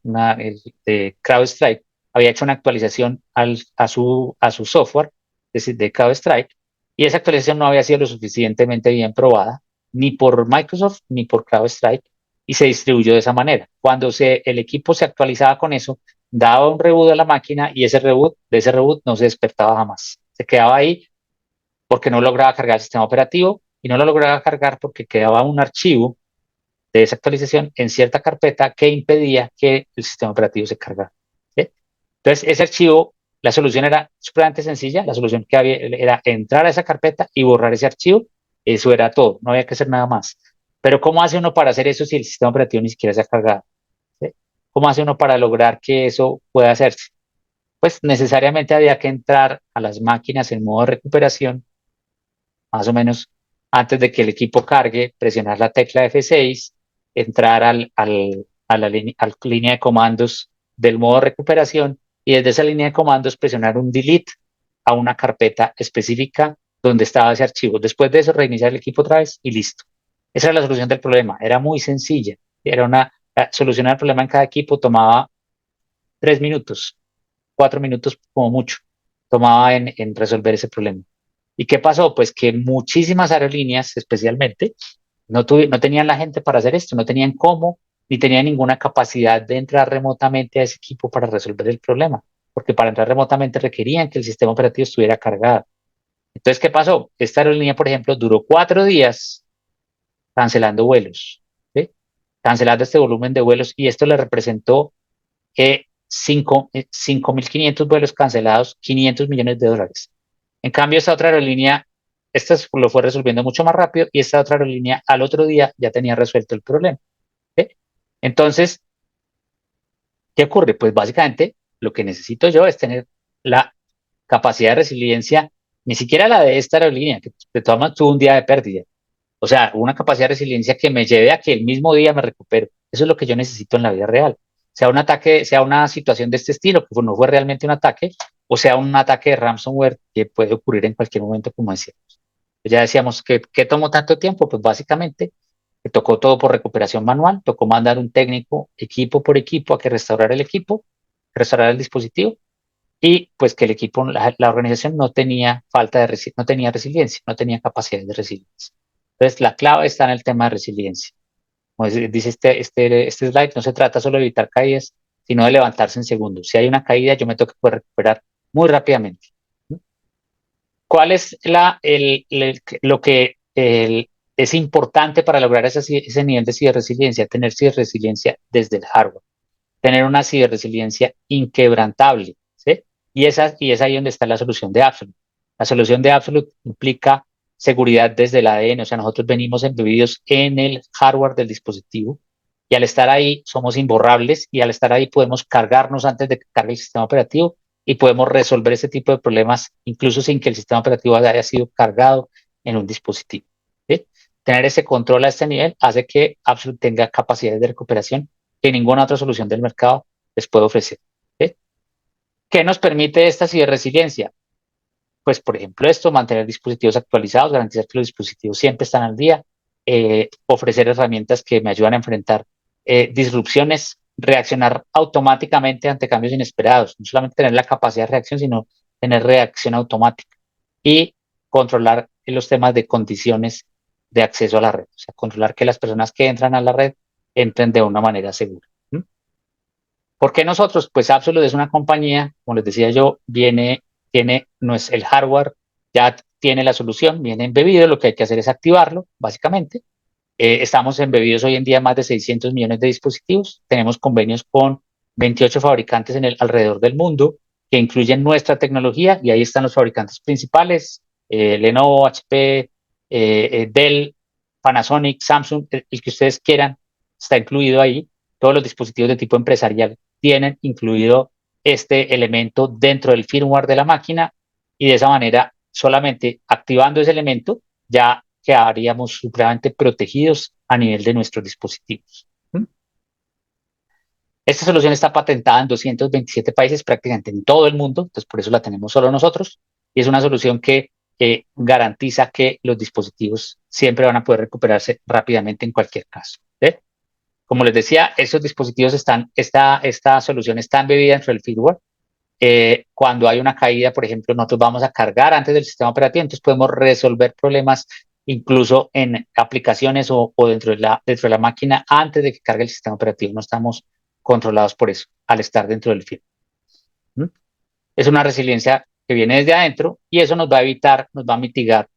de CrowdStrike, había hecho una actualización a su software de CrowdStrike, y esa actualización no había sido lo suficientemente bien probada, ni por Microsoft ni por CrowdStrike, y se distribuyó de esa manera. Cuando el equipo se actualizaba con eso, daba un reboot a la máquina y de ese reboot no se despertaba jamás. Se quedaba ahí porque no lograba cargar el sistema operativo, y no lo lograba cargar porque quedaba un archivo de esa actualización en cierta carpeta que impedía que el sistema operativo se cargara, ¿sí? Entonces, ese archivo, la solución era supremamente sencilla. La solución que había era entrar a esa carpeta y borrar ese archivo. Eso era todo, no había que hacer nada más. Pero ¿cómo hace uno para hacer eso si el sistema operativo ni siquiera se ha cargado? ¿Sí? ¿Cómo hace uno para lograr que eso pueda hacerse? Pues necesariamente había que entrar a las máquinas en modo de recuperación, más o menos antes de que el equipo cargue, presionar la tecla F6, entrar a la línea de comandos del modo recuperación, y desde esa línea de comandos presionar un delete a una carpeta específica donde estaba ese archivo. Después de eso, reiniciar el equipo otra vez y listo. Esa era la solución del problema. Era muy sencilla. Solucionar el problema en cada equipo tomaba 3 minutos, 4 minutos como mucho, tomaba en resolver ese problema. ¿Y qué pasó? Pues que muchísimas aerolíneas, especialmente, no tenían la gente para hacer esto, no tenían cómo, ni tenían ninguna capacidad de entrar remotamente a ese equipo para resolver el problema, porque para entrar remotamente requerían que el sistema operativo estuviera cargado. Entonces, ¿qué pasó? Esta aerolínea, por ejemplo, duró 4 días cancelando vuelos, ¿sí? Cancelando este volumen de vuelos, y esto le representó 5.500 vuelos cancelados, $500 millones. En cambio, esta otra aerolínea, lo fue resolviendo mucho más rápido, y esta otra aerolínea al otro día ya tenía resuelto el problema, ¿sí? Entonces, ¿qué ocurre? Pues básicamente lo que necesito yo es tener la capacidad de resiliencia, ni siquiera la de esta aerolínea, que de todas maneras tuvo un día de pérdida. O sea, una capacidad de resiliencia que me lleve a que el mismo día me recupero. Eso es lo que yo necesito en la vida real. Sea un ataque, sea una situación de este estilo, que no fue realmente un ataque, o sea un ataque de ransomware que puede ocurrir en cualquier momento, como decíamos. Ya decíamos que tomó tanto tiempo, pues básicamente que tocó todo por recuperación manual, tocó mandar un técnico equipo por equipo a que restaurara el equipo, restaurar el dispositivo, y pues que el equipo, la organización no tenía no tenía resiliencia, no tenía capacidad de resiliencia. Entonces, la clave está en el tema de resiliencia. Como dice este slide, no se trata solo de evitar caídas, sino de levantarse en segundos. Si hay una caída, yo me tengo que poder recuperar muy rápidamente. ¿Cuál es lo que es importante para lograr ese nivel de ciberresiliencia? Tener ciberresiliencia desde el hardware, tener una ciberresiliencia inquebrantable, ¿sí? Y es ahí donde está la solución de Absolute. La solución de Absolute implica seguridad desde el ADN, o sea, nosotros venimos embebidos en el hardware del dispositivo, y al estar ahí somos imborrables, y al estar ahí podemos cargarnos antes de que cargue el sistema operativo, y podemos resolver ese tipo de problemas incluso sin que el sistema operativo haya sido cargado en un dispositivo, ¿sí? Tener ese control a este nivel hace que Absolute tenga capacidades de recuperación que ninguna otra solución del mercado les puede ofrecer, ¿sí? ¿Qué nos permite esta ciberresiliencia? Pues, por ejemplo, mantener dispositivos actualizados, garantizar que los dispositivos siempre están al día, ofrecer herramientas que me ayudan a enfrentar disrupciones, reaccionar automáticamente ante cambios inesperados, no solamente tener la capacidad de reacción, sino tener reacción automática, y controlar los temas de condiciones de acceso a la red, o sea, controlar que las personas que entran a la red entren de una manera segura. ¿Por qué nosotros? Pues Absolute es una compañía, como les decía yo, no es el hardware, ya tiene la solución, viene embebido, lo que hay que hacer es activarlo, básicamente. Estamos embebidos hoy en día en más de 600 millones de dispositivos, tenemos convenios con 28 fabricantes alrededor del mundo que incluyen nuestra tecnología y ahí están los fabricantes principales, Lenovo, HP, Dell, Panasonic, Samsung, el que ustedes quieran, está incluido ahí. Todos los dispositivos de tipo empresarial tienen incluido este elemento dentro del firmware de la máquina y de esa manera, solamente activando ese elemento, ya quedaríamos supremamente protegidos a nivel de nuestros dispositivos. ¿Mm? Esta solución está patentada en 227 países, prácticamente en todo el mundo, entonces por eso la tenemos solo nosotros, y es una solución que garantiza que los dispositivos siempre van a poder recuperarse rápidamente en cualquier caso. ¿Sí? Como les decía, esos dispositivos esta solución está embebida dentro del firmware. Cuando hay una caída, por ejemplo, nosotros vamos a cargar antes del sistema operativo, entonces podemos resolver problemas incluso en aplicaciones o dentro de la máquina antes de que cargue el sistema operativo. No estamos controlados por eso al estar dentro del firmware. ¿Mm? Es una resiliencia que viene desde adentro y eso nos va a evitar, nos va a mitigar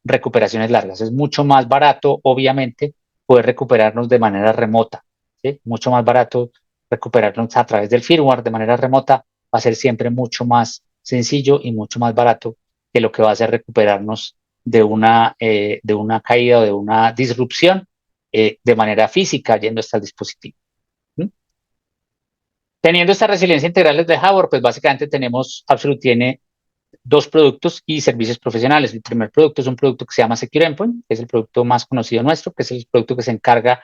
recuperaciones largas. Es mucho más barato, obviamente, poder recuperarnos de manera remota. ¿Sí? Mucho más barato recuperarnos a través del firmware de manera remota. Va a ser siempre mucho más sencillo y mucho más barato que lo que va a ser recuperarnos de una caída o de una disrupción de manera física yendo hasta el dispositivo. ¿Mm? Teniendo esta resiliencia integral desde hardware, pues básicamente Absolute tiene dos productos y servicios profesionales. El primer producto es un producto que se llama Secure Endpoint, que es el producto más conocido nuestro, que es el producto que se encarga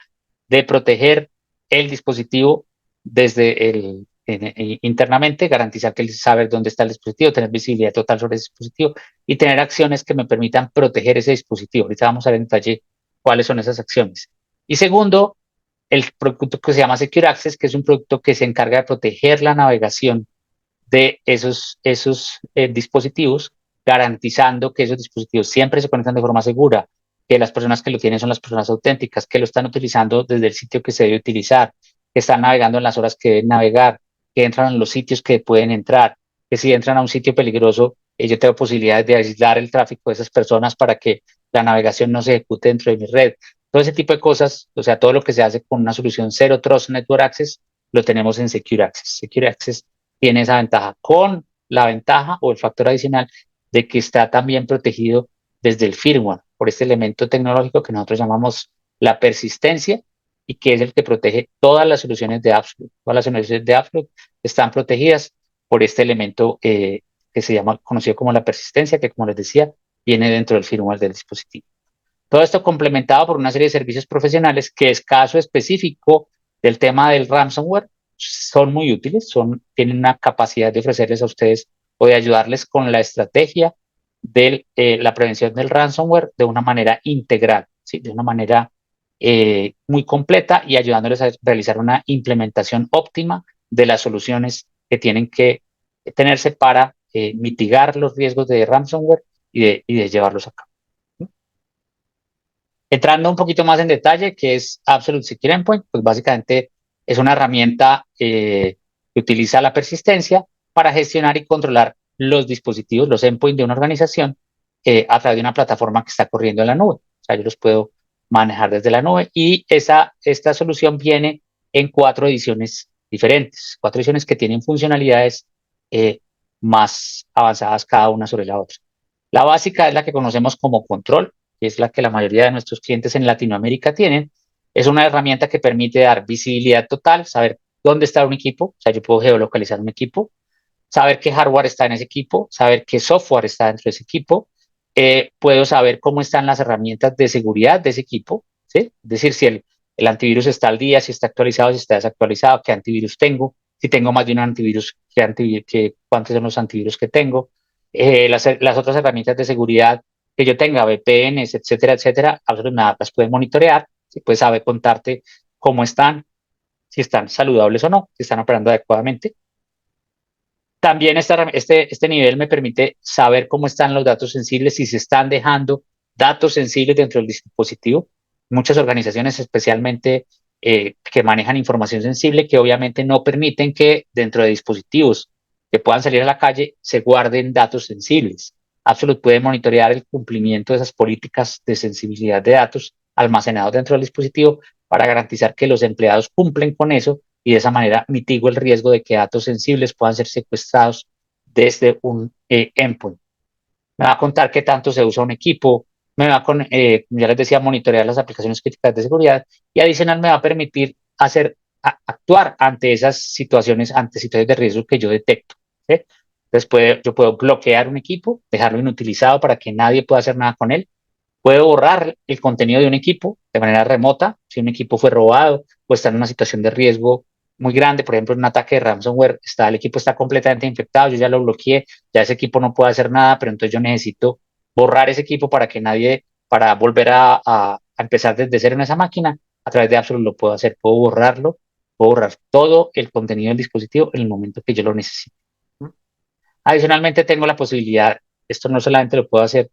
de proteger el dispositivo desde internamente, garantizar que él sabe dónde está el dispositivo, tener visibilidad total sobre ese dispositivo y tener acciones que me permitan proteger ese dispositivo. Ahorita vamos a ver en detalle cuáles son esas acciones. Y segundo, el producto que se llama Secure Access, que es un producto que se encarga de proteger la navegación de esos dispositivos, garantizando que esos dispositivos siempre se conectan de forma segura, que las personas que lo tienen son las personas auténticas, que lo están utilizando desde el sitio que se debe utilizar, que están navegando en las horas que deben navegar, que entran en los sitios que pueden entrar, que si entran a un sitio peligroso, yo tengo posibilidades de aislar el tráfico de esas personas para que la navegación no se ejecute dentro de mi red. Todo ese tipo de cosas, o sea, todo lo que se hace con una solución Zero Trust Network Access, lo tenemos en Secure Access. Secure Access tiene esa ventaja, con la ventaja o el factor adicional de que está también protegido desde el firmware por este elemento tecnológico que nosotros llamamos la persistencia y que es el que protege todas las soluciones de Absolute. Todas las soluciones de Absolute están protegidas por este elemento que se llama, conocido como la persistencia, que como les decía, viene dentro del firmware del dispositivo. Todo esto complementado por una serie de servicios profesionales que es caso específico del tema del ransomware, son muy útiles, tienen una capacidad de ofrecerles a ustedes o de ayudarles con la estrategia de la prevención del ransomware de una manera integral, ¿sí? De una manera muy completa y ayudándoles a realizar una implementación óptima de las soluciones que tienen que tenerse para mitigar los riesgos de ransomware y de llevarlos a cabo. Entrando un poquito más en detalle, que es Absolute Secure Endpoint, pues básicamente es una herramienta que utiliza la persistencia para gestionar y controlar los dispositivos, los endpoints de una organización a través de una plataforma que está corriendo en la nube. O sea, yo los puedo manejar desde la nube y esta solución viene en 4 ediciones diferentes, 4 ediciones que tienen funcionalidades más avanzadas cada una sobre la otra. La básica es la que conocemos como control, que es la que la mayoría de nuestros clientes en Latinoamérica tienen. Es una herramienta que permite dar visibilidad total, saber dónde está un equipo, o sea, yo puedo geolocalizar un equipo, saber qué hardware está en ese equipo, saber qué software está dentro de ese equipo, puedo saber cómo están las herramientas de seguridad de ese equipo, ¿sí? Es decir, si el antivirus está al día, si está actualizado, si está desactualizado, qué antivirus tengo, si tengo más de un antivirus, cuántos son los antivirus que tengo, las otras herramientas de seguridad que yo tenga, VPNs, etcétera, etcétera, las pueden monitorear, se puede saber contarte cómo están, si están saludables o no, si están operando adecuadamente. También este nivel me permite saber cómo están los datos sensibles, si se están dejando datos sensibles dentro del dispositivo. Muchas organizaciones, especialmente que manejan información sensible, que obviamente no permiten que dentro de dispositivos que puedan salir a la calle se guarden datos sensibles. Absolute puede monitorear el cumplimiento de esas políticas de sensibilidad de datos almacenados dentro del dispositivo para garantizar que los empleados cumplen con eso y de esa manera mitigo el riesgo de que datos sensibles puedan ser secuestrados desde un endpoint. Me va a contar qué tanto se usa un equipo, me va con, ya les decía, monitorear las aplicaciones críticas de seguridad y adicional me va a permitir actuar ante esas situaciones, ante situaciones de riesgo que yo detecto. ¿Sí? Entonces yo puedo bloquear un equipo, dejarlo inutilizado para que nadie pueda hacer nada con él. Puedo borrar el contenido de un equipo de manera remota, si un equipo fue robado o está en una situación de riesgo muy grande, por ejemplo, en un ataque de ransomware, el equipo está completamente infectado, yo ya lo bloqueé, ya ese equipo no puede hacer nada, pero entonces yo necesito borrar ese equipo para que nadie, para volver a empezar desde cero en esa máquina, a través de Absolute lo puedo hacer, puedo borrarlo, puedo borrar todo el contenido del dispositivo en el momento que yo lo necesite. Adicionalmente tengo la posibilidad, esto no solamente lo puedo hacer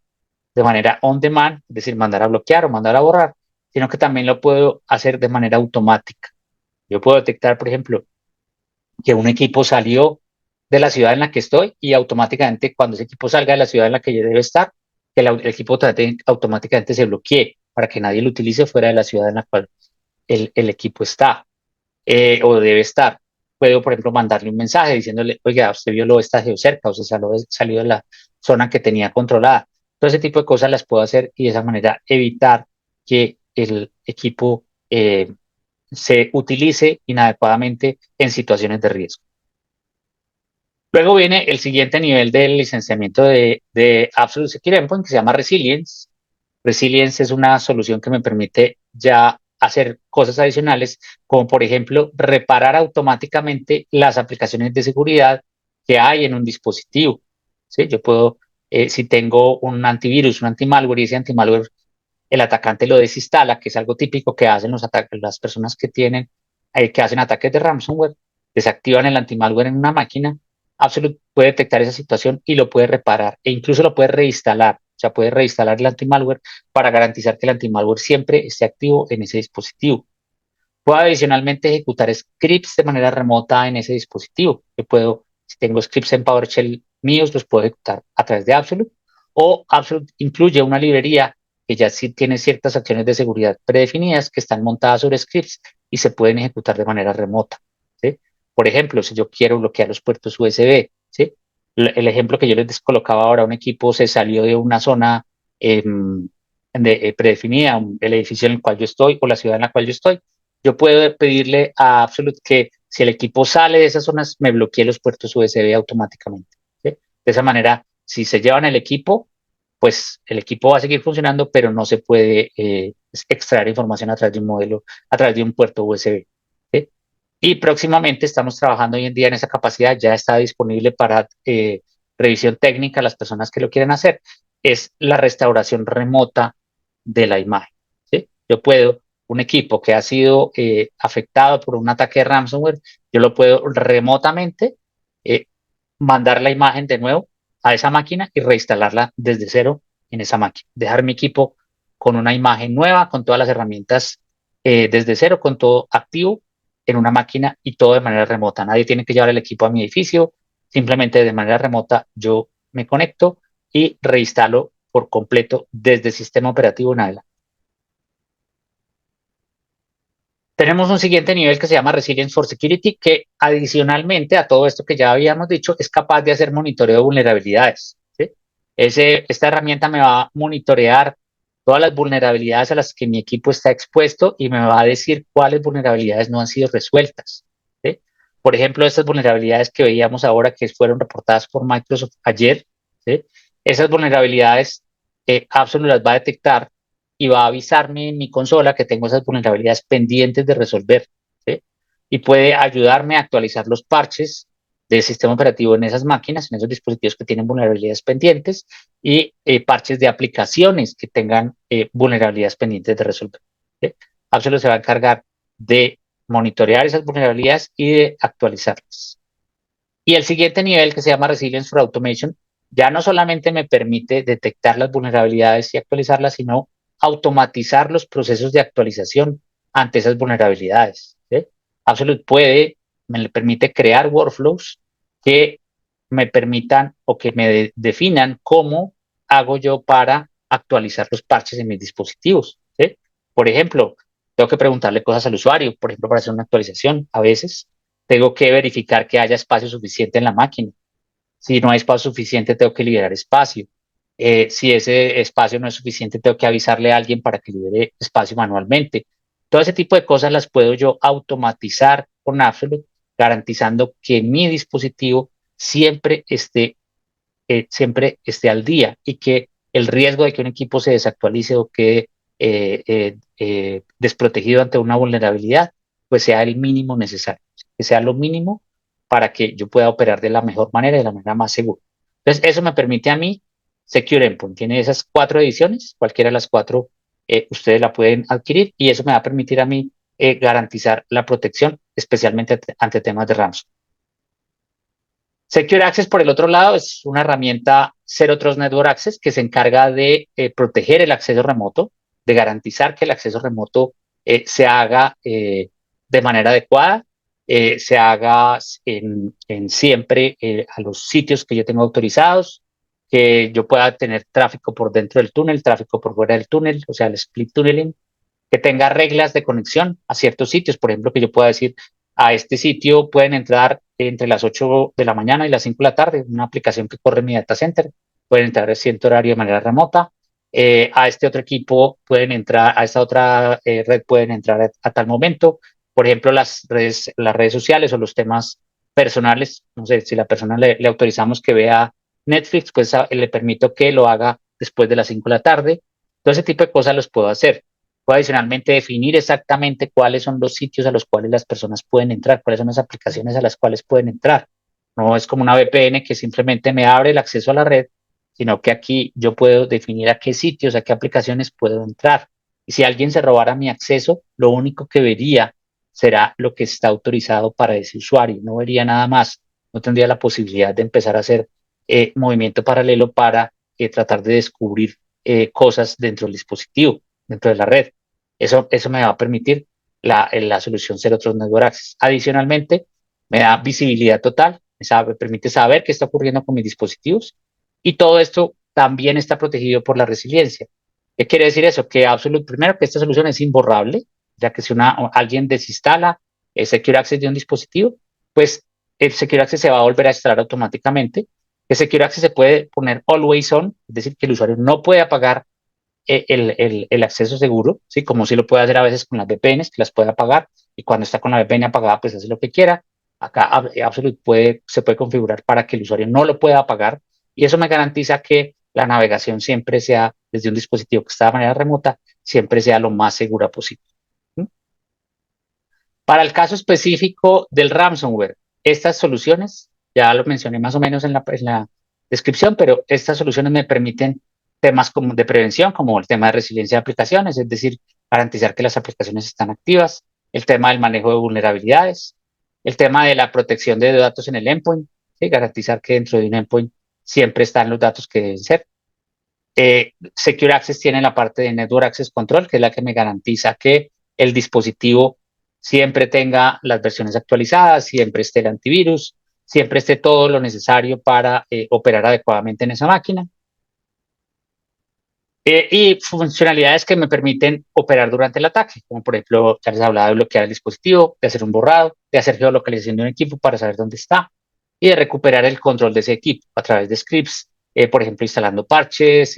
de manera on demand, es decir, mandar a bloquear o mandar a borrar, sino que también lo puedo hacer de manera automática. Yo puedo detectar, por ejemplo, que un equipo salió de la ciudad en la que estoy y automáticamente cuando ese equipo salga de la ciudad en la que yo debe estar, que el equipo automáticamente se bloquee para que nadie lo utilice fuera de la ciudad en la cual el equipo está o debe estar. Puedo, por ejemplo, mandarle un mensaje diciéndole, oiga, usted violó esta geocerca o se salió de la zona que tenía controlada. Todo ese tipo de cosas las puedo hacer y de esa manera evitar que el equipo se utilice inadecuadamente en situaciones de riesgo. Luego viene el siguiente nivel del licenciamiento de Absolute Secure Endpoint que se llama Resilience. Resilience es una solución que me permite ya hacer cosas adicionales, como por ejemplo reparar automáticamente las aplicaciones de seguridad que hay en un dispositivo. ¿Sí? Yo puedo, si tengo un antivirus, un antimalware, y ese antimalware el atacante lo desinstala, que es algo típico que hacen las personas que tienen, que hacen ataques de ransomware, desactivan el antimalware en una máquina. Absolute puede detectar esa situación y lo puede reparar e incluso lo puede reinstalar. O sea, puede reinstalar el antimalware para garantizar que el antimalware siempre esté activo en ese dispositivo. Puedo adicionalmente ejecutar scripts de manera remota en ese dispositivo. Yo puedo, si tengo scripts en PowerShell míos, los puedo ejecutar a través de Absolute. O Absolute incluye una librería que ya sí tiene ciertas acciones de seguridad predefinidas que están montadas sobre scripts y se pueden ejecutar de manera remota. ¿Sí? Por ejemplo, si yo quiero bloquear los puertos USB, ¿sí? El ejemplo que yo les colocaba ahora, un equipo se salió de una zona predefinida, el edificio en el cual yo estoy o la ciudad en la cual yo estoy, yo puedo pedirle a Absolute que si el equipo sale de esas zonas, me bloquee los puertos USB automáticamente. ¿Sí? De esa manera, si se llevan el equipo, pues el equipo va a seguir funcionando, pero no se puede extraer información a través de un modelo, a través de un puerto USB. ¿Sí? Y próximamente estamos trabajando hoy en día en esa capacidad, ya está disponible para revisión técnica, las personas que lo quieren hacer, es la restauración remota de la imagen. ¿Sí? Yo puedo, un equipo que ha sido afectado por un ataque de ransomware, yo lo puedo remotamente eh, mandar la imagen de nuevo a esa máquina y reinstalarla desde cero en esa máquina. Dejar mi equipo con una imagen nueva, con todas las herramientas desde cero, con todo activo en una máquina y todo de manera remota. Nadie tiene que llevar el equipo a mi edificio, simplemente de manera remota yo me conecto y reinstalo por completo desde el sistema operativo en adelante. Tenemos un siguiente nivel que se llama Resilience for Security, que adicionalmente a todo esto que ya habíamos dicho, es capaz de hacer monitoreo de vulnerabilidades. ¿Sí? Esta herramienta me va a monitorear todas las vulnerabilidades a las que mi equipo está expuesto y me va a decir cuáles vulnerabilidades no han sido resueltas. ¿Sí? Por ejemplo, estas vulnerabilidades que veíamos ahora que fueron reportadas por Microsoft ayer, ¿sí? Esas vulnerabilidades Absolute las va a detectar y va a avisarme en mi consola que tengo esas vulnerabilidades pendientes de resolver. ¿Sí? Y puede ayudarme a actualizar los parches del sistema operativo en esas máquinas, en esos dispositivos que tienen vulnerabilidades pendientes y parches de aplicaciones que tengan vulnerabilidades pendientes de resolver. ¿Sí? Absolute se va a encargar de monitorear esas vulnerabilidades y de actualizarlas. Y el siguiente nivel, que se llama Resilience for Automation, ya no solamente me permite detectar las vulnerabilidades y actualizarlas, sino automatizar los procesos de actualización ante esas vulnerabilidades. ¿Sí? Absolute me permite crear workflows que me permitan o que me definan cómo hago yo para actualizar los parches en mis dispositivos? ¿Sí? Por ejemplo, tengo que preguntarle cosas al usuario, por ejemplo, para hacer una actualización. A veces tengo que verificar que haya espacio suficiente en la máquina. Si no hay espacio suficiente, tengo que liberar espacio. Si ese espacio no es suficiente, tengo que avisarle a alguien para que libere espacio manualmente. Todo ese tipo de cosas las puedo yo automatizar con Absolute, garantizando que mi dispositivo siempre esté al día y que el riesgo de que un equipo se desactualice o quede desprotegido ante una vulnerabilidad, pues sea el mínimo necesario, que sea lo mínimo para que yo pueda operar de la mejor manera y de la manera más segura. Entonces, eso me permite a mí, Secure Endpoint, tiene esas 4 ediciones, cualquiera de las 4 ustedes la pueden adquirir y eso me va a permitir a mí garantizar la protección, especialmente ante temas de ransomware. Secure Access, por el otro lado, es una herramienta Zero Trust Network Access que se encarga de proteger el acceso remoto, de garantizar que el acceso remoto se haga de manera adecuada, se haga siempre a los sitios que yo tengo autorizados, que yo pueda tener tráfico por dentro del túnel, tráfico por fuera del túnel, o sea, el split tunneling, que tenga reglas de conexión a ciertos sitios, por ejemplo, que yo pueda decir, a este sitio pueden entrar entre las 8 de la mañana y las 5 de la tarde, una aplicación que corre en mi data center, pueden entrar a cierto horario de manera remota, a este otro equipo pueden entrar, a esta otra red pueden entrar a tal momento, por ejemplo, las redes sociales o los temas personales, no sé, si la persona le autorizamos que vea Netflix, pues le permito que lo haga después de las 5 de la tarde, todo ese tipo de cosas los puedo hacer. Puedo adicionalmente definir exactamente cuáles son los sitios a los cuales las personas pueden entrar, cuáles son las aplicaciones a las cuales pueden entrar. No es como una VPN que simplemente me abre el acceso a la red, sino que aquí yo puedo definir a qué sitios, a qué aplicaciones puedo entrar. Y si alguien se robara mi acceso, lo único que vería será lo que está autorizado para ese usuario, no vería nada más. No tendría la posibilidad de empezar a hacer movimiento paralelo para tratar de descubrir cosas dentro del dispositivo, dentro de la red. Eso me va a permitir la solución Zero Trust Network Access. Adicionalmente, me da visibilidad total, me permite saber qué está ocurriendo con mis dispositivos y todo esto también está protegido por la resiliencia. ¿Qué quiere decir eso? Que Absolute, primero, que esta solución es imborrable, ya que si alguien desinstala el Secure Access de un dispositivo, pues el Secure Access se va a volver a instalar automáticamente. El Secure Access se puede poner always on, es decir, que el usuario no puede apagar el acceso seguro, ¿sí? Como si lo puede hacer a veces con las VPNs, que las puede apagar y cuando está con la VPN apagada, pues hace lo que quiera. Acá Absolute se puede configurar para que el usuario no lo pueda apagar y eso me garantiza que la navegación siempre sea desde un dispositivo que está de manera remota, siempre sea lo más segura posible. ¿Sí? Para el caso específico del ransomware, estas soluciones, ya lo mencioné más o menos en la descripción, pero estas soluciones me permiten temas como de prevención, como el tema de resiliencia de aplicaciones, es decir, garantizar que las aplicaciones están activas, el tema del manejo de vulnerabilidades, el tema de la protección de datos en el endpoint, ¿sí? Garantizar que dentro de un endpoint siempre están los datos que deben ser. Secure Access tiene la parte de Network Access Control, que es la que me garantiza que el dispositivo siempre tenga las versiones actualizadas, siempre esté el antivirus, siempre esté todo lo necesario para operar adecuadamente en esa máquina. Y funcionalidades que me permiten operar durante el ataque, como por ejemplo, ya les hablaba de bloquear el dispositivo, de hacer un borrado, de hacer geolocalización de un equipo para saber dónde está y de recuperar el control de ese equipo a través de scripts, por ejemplo, instalando parches,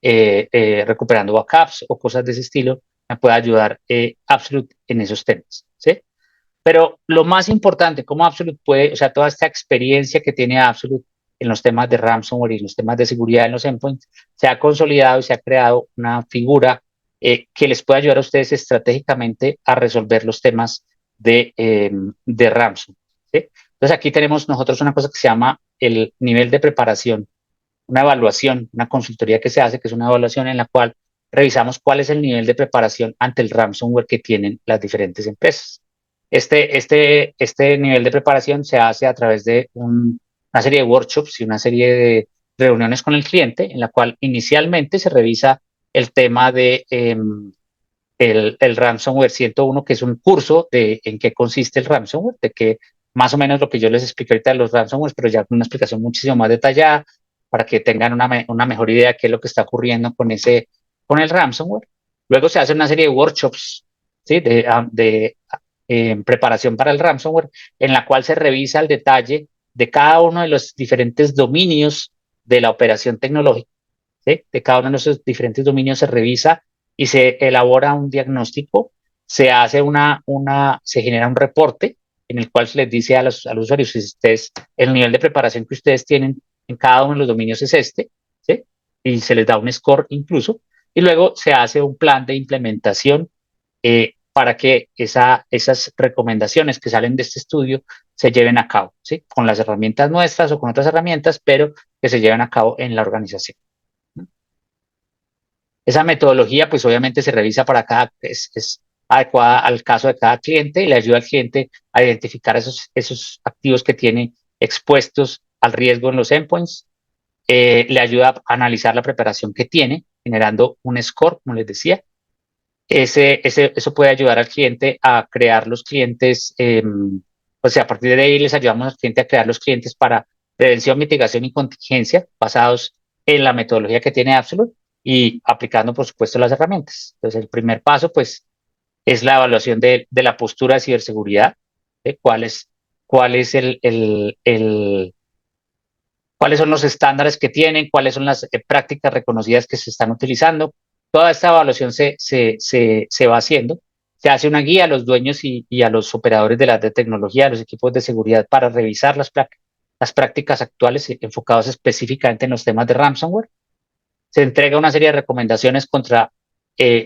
recuperando backups o cosas de ese estilo, me puede ayudar Absolute en esos temas, ¿sí? Pero lo más importante, cómo Absolute puede, o sea, toda esta experiencia que tiene Absolute en los temas de ransomware y en los temas de seguridad en los endpoints, se ha consolidado y se ha creado una figura que les puede ayudar a ustedes estratégicamente a resolver los temas de ransomware, ¿sí? Entonces aquí tenemos nosotros una cosa que se llama el nivel de preparación, una evaluación, una consultoría que se hace, que es una evaluación en la cual revisamos cuál es el nivel de preparación ante el ransomware que tienen las diferentes empresas. Este nivel de preparación se hace a través de una serie de workshops y una serie de reuniones con el cliente, en la cual inicialmente se revisa el tema de el ransomware 101, que es un curso de en qué consiste el ransomware, de que más o menos lo que yo les expliqué ahorita de los ransomware, pero ya con una explicación muchísimo más detallada, para que tengan una mejor idea de qué es lo que está ocurriendo con el ransomware. Luego se hace una serie de workshops, ¿sí? de preparación para el ransomware, en la cual se revisa el detalle de cada uno de los diferentes dominios de la operación tecnológica, ¿sí? De cada uno de esos diferentes dominios se revisa y se elabora un diagnóstico, se hace se genera un reporte en el cual se les dice a los usuarios si ustedes, el nivel de preparación que ustedes tienen en cada uno de los dominios es este, ¿sí? Y se les da un score incluso, y luego se hace un plan de implementación para que esas recomendaciones que salen de este estudio se lleven a cabo, ¿sí? Con las herramientas nuestras o con otras herramientas, pero que se lleven a cabo en la organización. Esa metodología, pues obviamente se revisa para es adecuada al caso de cada cliente y le ayuda al cliente a identificar esos activos que tiene expuestos al riesgo en los endpoints, le ayuda a analizar la preparación que tiene, generando un score, como les decía. Eso puede ayudar al cliente a crear los clientes, o sea, a partir de ahí les ayudamos al cliente a crear los clientes para prevención, mitigación y contingencia basados en la metodología que tiene Absolute y aplicando, por supuesto, las herramientas. Entonces, el primer paso, pues, es la evaluación de la postura de ciberseguridad, de cuál es cuáles son los estándares que tienen, cuáles son las prácticas reconocidas que se están utilizando. Toda esta evaluación se va haciendo. Se hace una guía a los dueños y a los operadores de la de tecnología, a los equipos de seguridad, para revisar las prácticas actuales enfocadas específicamente en los temas de ransomware. Se entrega una serie de recomendaciones contra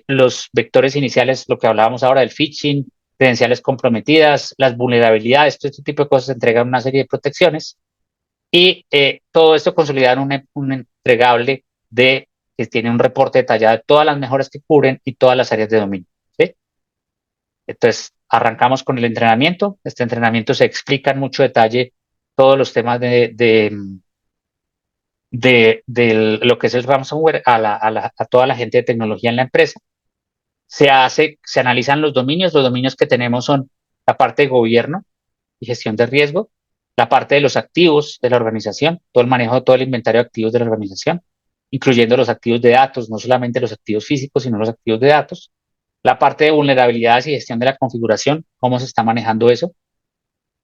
los vectores iniciales, lo que hablábamos ahora del phishing, credenciales comprometidas, las vulnerabilidades, todo este tipo de cosas. Se entregan una serie de protecciones y todo esto consolidado en un entregable que tiene un reporte detallado de todas las mejoras que cubren y todas las áreas de dominio, ¿sí? Entonces, arrancamos con el entrenamiento. Este entrenamiento se explica en mucho detalle todos los temas de lo que es el ransomware a toda la gente de tecnología en la empresa. Se analizan los dominios que tenemos son la parte de gobierno y gestión de riesgo, la parte de los activos de la organización, todo el manejo de todo el inventario de activos de la organización, incluyendo los activos de datos, no solamente los activos físicos, sino los activos de datos, la parte de vulnerabilidades y gestión de la configuración, cómo se está manejando eso.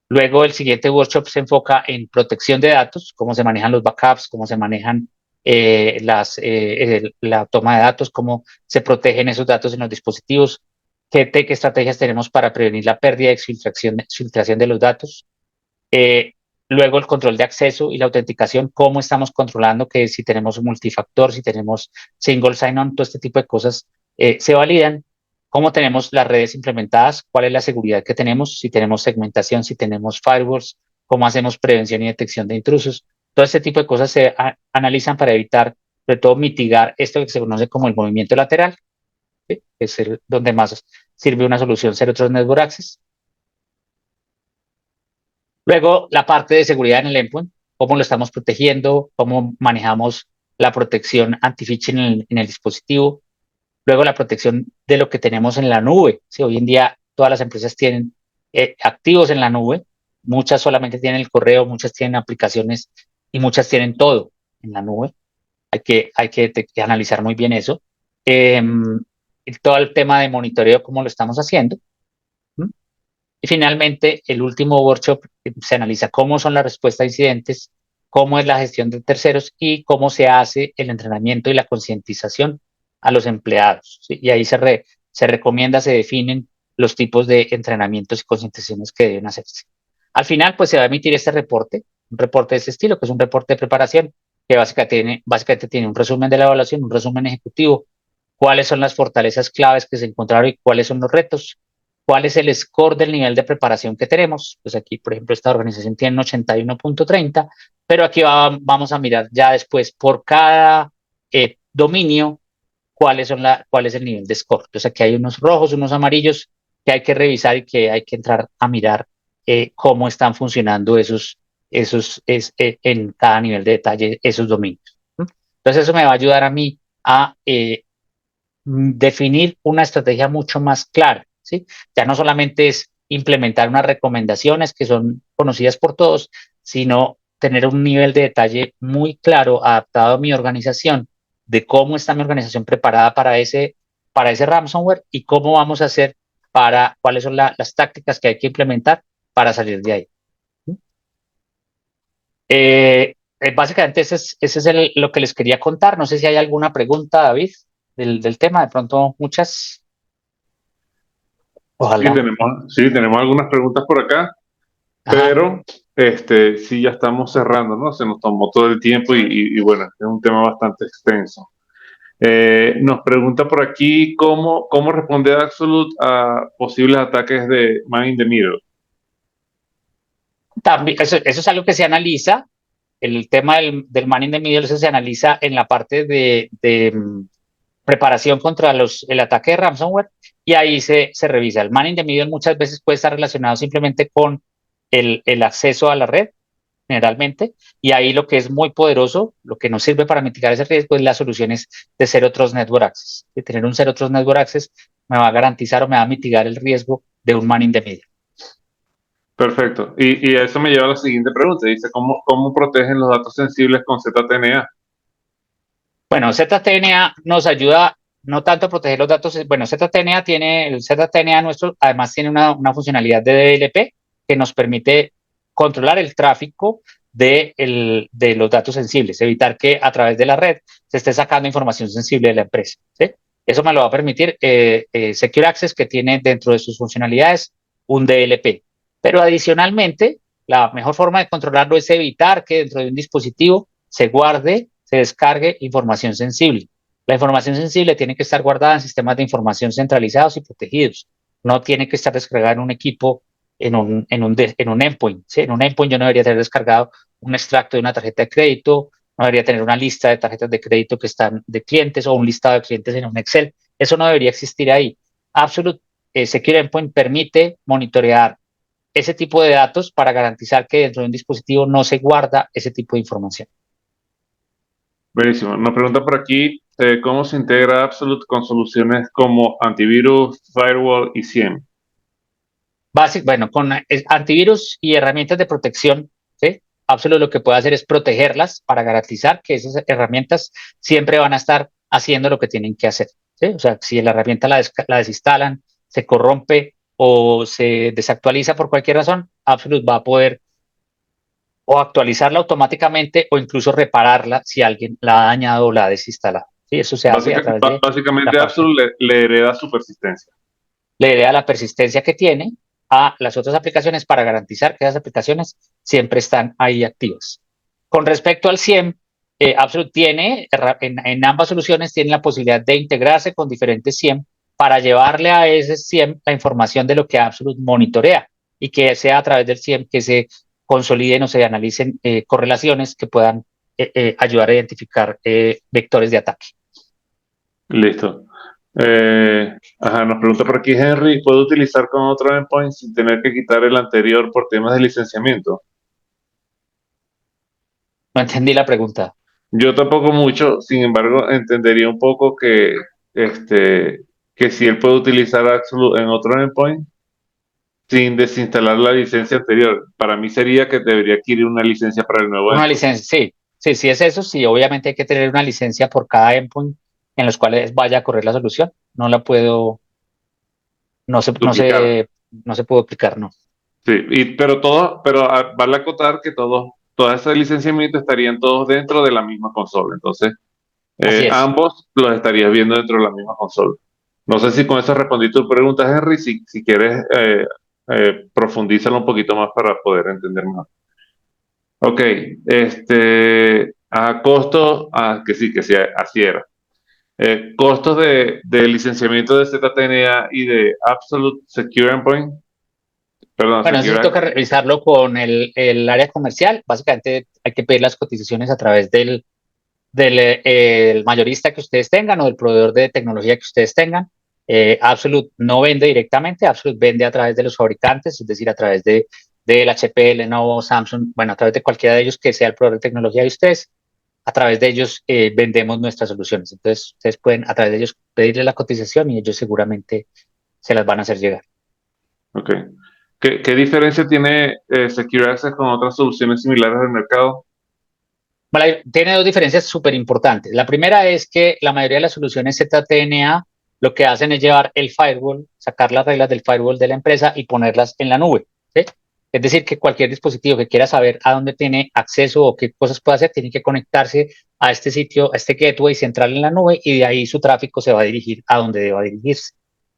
Luego el siguiente workshop se enfoca en protección de datos, cómo se manejan los backups, cómo se manejan la toma de datos, cómo se protegen esos datos en los dispositivos, qué estrategias tenemos para prevenir la pérdida y filtración de los datos. Eh, Luego el control de acceso y la autenticación, cómo estamos controlando que si tenemos un multifactor, si tenemos single sign-on, todo este tipo de cosas se validan. Cómo tenemos las redes implementadas, cuál es la seguridad que tenemos, si tenemos segmentación, si tenemos firewalls, cómo hacemos prevención y detección de intrusos. Todo este tipo de cosas se analizan para evitar, sobre todo, mitigar esto que se conoce como el movimiento lateral, ¿sí? Que es donde más sirve una solución Zero Trust Network Access. Luego, la parte de seguridad en el endpoint, cómo lo estamos protegiendo, cómo manejamos la protección anti-phishing en el dispositivo. Luego, la protección de lo que tenemos en la nube. Sí, hoy en día todas las empresas tienen activos en la nube, muchas solamente tienen el correo, muchas tienen aplicaciones y muchas tienen todo en la nube. Hay que analizar muy bien eso. Eh, Todo el tema de monitoreo, cómo lo estamos haciendo. ¿Mm? Y finalmente, el último workshop se analiza cómo son las respuestas a incidentes, cómo es la gestión de terceros y cómo se hace el entrenamiento y la concientización a los empleados, ¿sí? Y ahí se recomienda, se definen los tipos de entrenamientos y concientizaciones que deben hacerse. Al final, pues se va a emitir este reporte, un reporte de este estilo, que es un reporte de preparación, que básicamente tiene un resumen de la evaluación, un resumen ejecutivo, cuáles son las fortalezas claves que se encontraron y cuáles son los retos, cuál es el score del nivel de preparación que tenemos. Pues aquí, por ejemplo, esta organización tiene un 81.30, pero aquí vamos a mirar ya después por cada dominio cuál es el nivel de score. Entonces aquí hay unos rojos, unos amarillos que hay que revisar y que hay que entrar a mirar cómo están funcionando en cada nivel de detalle esos dominios. Entonces eso me va a ayudar a mí a definir una estrategia mucho más clara, ¿sí? Ya no solamente es implementar unas recomendaciones que son conocidas por todos, sino tener un nivel de detalle muy claro, adaptado a mi organización, de cómo está mi organización preparada para ese ransomware y cómo vamos a hacer cuáles son las tácticas que hay que implementar para salir de ahí. Básicamente ese es lo que les quería contar. No sé si hay alguna pregunta, David, del tema. De pronto muchas. Ojalá. Sí, tenemos algunas preguntas por acá, Ajá. pero sí ya estamos cerrando, ¿no? Se nos tomó todo el tiempo y bueno, es un tema bastante extenso. Nos pregunta por aquí cómo responde Absolute a posibles ataques de man in the middle. También, eso es algo que se analiza. El tema del man in the middle, eso se analiza en la parte de preparación contra el ataque de ransomware, y ahí se revisa. El man in the middle muchas veces puede estar relacionado simplemente con el acceso a la red, generalmente, y ahí lo que es muy poderoso, lo que nos sirve para mitigar ese riesgo es las soluciones de Zero Trust Network Access. De tener un Zero Trust Network Access me va a garantizar o me va a mitigar el riesgo de un man in the middle. Perfecto. Y eso me lleva a la siguiente pregunta. Dice, ¿cómo protegen los datos sensibles con ZTNA? Bueno, ZTNA nos ayuda no tanto a proteger los datos. Bueno, el ZTNA nuestro además tiene una funcionalidad de DLP que nos permite controlar el tráfico de los datos sensibles, evitar que a través de la red se esté sacando información sensible de la empresa. ¿Sí? Eso me lo va a permitir Secure Access, que tiene dentro de sus funcionalidades un DLP. Pero adicionalmente, la mejor forma de controlarlo es evitar que dentro de un dispositivo se guarde, se descargue información sensible. La información sensible tiene que estar guardada en sistemas de información centralizados y protegidos. No tiene que estar descargada en un equipo, en un endpoint. ¿Sí? En un endpoint yo no debería tener descargado un extracto de una tarjeta de crédito, no debería tener una lista de tarjetas de crédito que están de clientes o un listado de clientes en un Excel. Eso no debería existir ahí. Absolute Secure Endpoint permite monitorear ese tipo de datos para garantizar que dentro de un dispositivo no se guarda ese tipo de información. Buenísimo. Nos pregunta por aquí cómo se integra Absolute con soluciones como antivirus, firewall y SIEM. Bueno, con antivirus y herramientas de protección, ¿sí? Absolute lo que puede hacer es protegerlas para garantizar que esas herramientas siempre van a estar haciendo lo que tienen que hacer. ¿Sí? O sea, si la herramienta la desinstalan, se corrompe o se desactualiza por cualquier razón, Absolute va a poder o actualizarla automáticamente o incluso repararla si alguien la ha dañado o la ha desinstalado. ¿Sí? Eso se hace a través de la Básicamente parte. Absolute le hereda su persistencia. Le hereda la persistencia que tiene a las otras aplicaciones para garantizar que esas aplicaciones siempre están ahí activas. Con respecto al SIEM, Absolute tiene, en ambas soluciones, tiene la posibilidad de integrarse con diferentes SIEM para llevarle a ese SIEM la información de lo que Absolute monitorea y que sea a través del SIEM que se consoliden o se analicen correlaciones que puedan ayudar a identificar vectores de ataque. Listo. Nos pregunta por aquí Henry, ¿puedo utilizar con otro endpoint sin tener que quitar el anterior por temas de licenciamiento? No entendí la pregunta. Yo tampoco mucho, sin embargo, entendería un poco que si él puede utilizar Absolute en otro endpoint sin desinstalar la licencia anterior. Para mí sería que debería adquirir una licencia para el nuevo Una endpoint. licencia, sí, sí, sí es eso, sí, obviamente hay que tener una licencia por cada endpoint en los cuales vaya a correr la solución. No la puedo, no se, no Duplicar. se, no se puede aplicar, no. Sí, vale acotar que todas esas licenciamientos estarían todos dentro de la misma consola. Entonces, Así es. ambos los estarías viendo dentro de la misma consola. No sé si con eso respondí tu pregunta, Henry. Si quieres, profundízalo un poquito más para poder entender más. Ok, a costo, que sí, así era. Costos de licenciamiento de ZTNA y de Absolute Secure Endpoint, perdón, Bueno, eso Secure sí toca Access. revisarlo con el área comercial. Básicamente hay que pedir las cotizaciones a través del mayorista que ustedes tengan o del proveedor de tecnología que ustedes tengan. Absolute no vende directamente, Absolute vende a través de los fabricantes, es decir, a través del HP, Lenovo, Samsung, bueno, a través de cualquiera de ellos que sea el proveedor de tecnología de ustedes. A través de ellos vendemos nuestras soluciones. Entonces, ustedes pueden a través de ellos pedirle la cotización y ellos seguramente se las van a hacer llegar. Ok. ¿Qué diferencia tiene Secure Access con otras soluciones similares del mercado? Vale, tiene dos diferencias súper importantes. La primera es que la mayoría de las soluciones ZTNA lo que hacen es llevar el firewall, sacar las reglas del firewall de la empresa y ponerlas en la nube. ¿Sí? Es decir, que cualquier dispositivo que quiera saber a dónde tiene acceso o qué cosas puede hacer, tiene que conectarse a este sitio, a este gateway central en la nube y de ahí su tráfico se va a dirigir a donde deba dirigirse.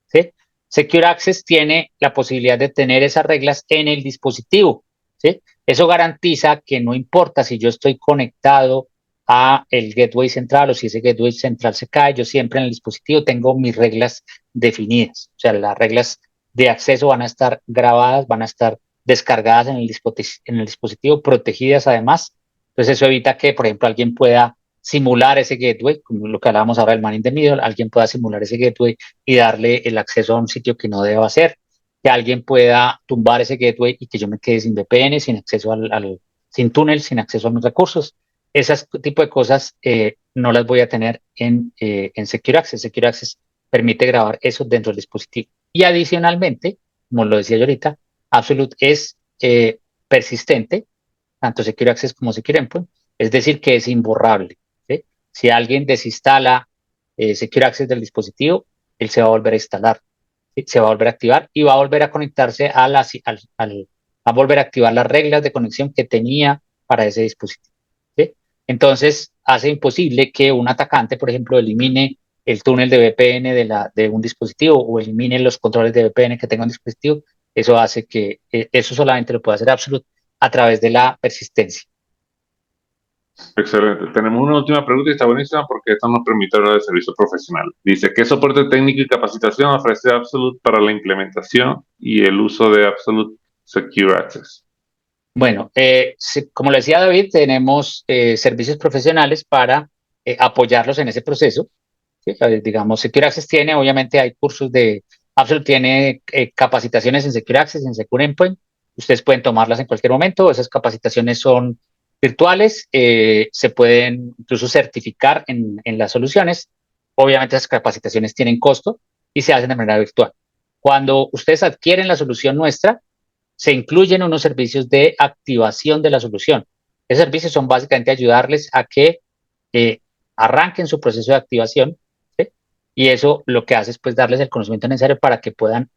¿Sí? Secure Access tiene la posibilidad de tener esas reglas en el dispositivo. ¿Sí? Eso garantiza que no importa si yo estoy conectado a el gateway central o si ese gateway central se cae, yo siempre en el dispositivo tengo mis reglas definidas. O sea, las reglas de acceso van a estar grabadas, van a estar descargadas en el dispositivo, protegidas además. Entonces eso evita que, por ejemplo, alguien pueda simular ese gateway, como lo que hablábamos ahora del man in the middle, alguien pueda simular ese gateway y darle el acceso a un sitio que no deba hacer, que alguien pueda tumbar ese gateway y que yo me quede sin VPN, sin acceso sin túnel, sin acceso a mis recursos. Esas tipo de cosas no las voy a tener en Secure Access. Secure Access permite grabar eso dentro del dispositivo. Y adicionalmente, como lo decía yo ahorita, Absolute es persistente, tanto Secure Access como Secure Endpoint, es decir, que es imborrable. ¿Sí? Si alguien desinstala Secure Access del dispositivo, él se va a volver a instalar, ¿sí? Se va a volver a activar y va a volver a conectarse a volver a activar las reglas de conexión que tenía para ese dispositivo. ¿Sí? Entonces, hace imposible que un atacante, por ejemplo, elimine el túnel de VPN de un dispositivo o elimine los controles de VPN que tenga un dispositivo. Eso hace que eso solamente lo pueda hacer Absolute a través de la persistencia. Excelente. Tenemos una última pregunta y está buenísima porque esto nos permite hablar de servicio profesional. Dice, ¿qué soporte técnico y capacitación ofrece Absolute para la implementación y el uso de Absolute Secure Access? Bueno, como le decía David, tenemos servicios profesionales para apoyarlos en ese proceso. ¿Sí? Digamos, Secure Access tiene, obviamente hay cursos Absolute tiene capacitaciones en Secure Access, en Secure Endpoint. Ustedes pueden tomarlas en cualquier momento. Esas capacitaciones son virtuales, se pueden incluso certificar en las soluciones. Obviamente esas capacitaciones tienen costo y se hacen de manera virtual. Cuando ustedes adquieren la solución nuestra, se incluyen unos servicios de activación de la solución. Esos servicios son básicamente ayudarles a que eh, arranquen su proceso de activación, ¿sí? Y eso lo que hace es pues darles el conocimiento necesario para que puedan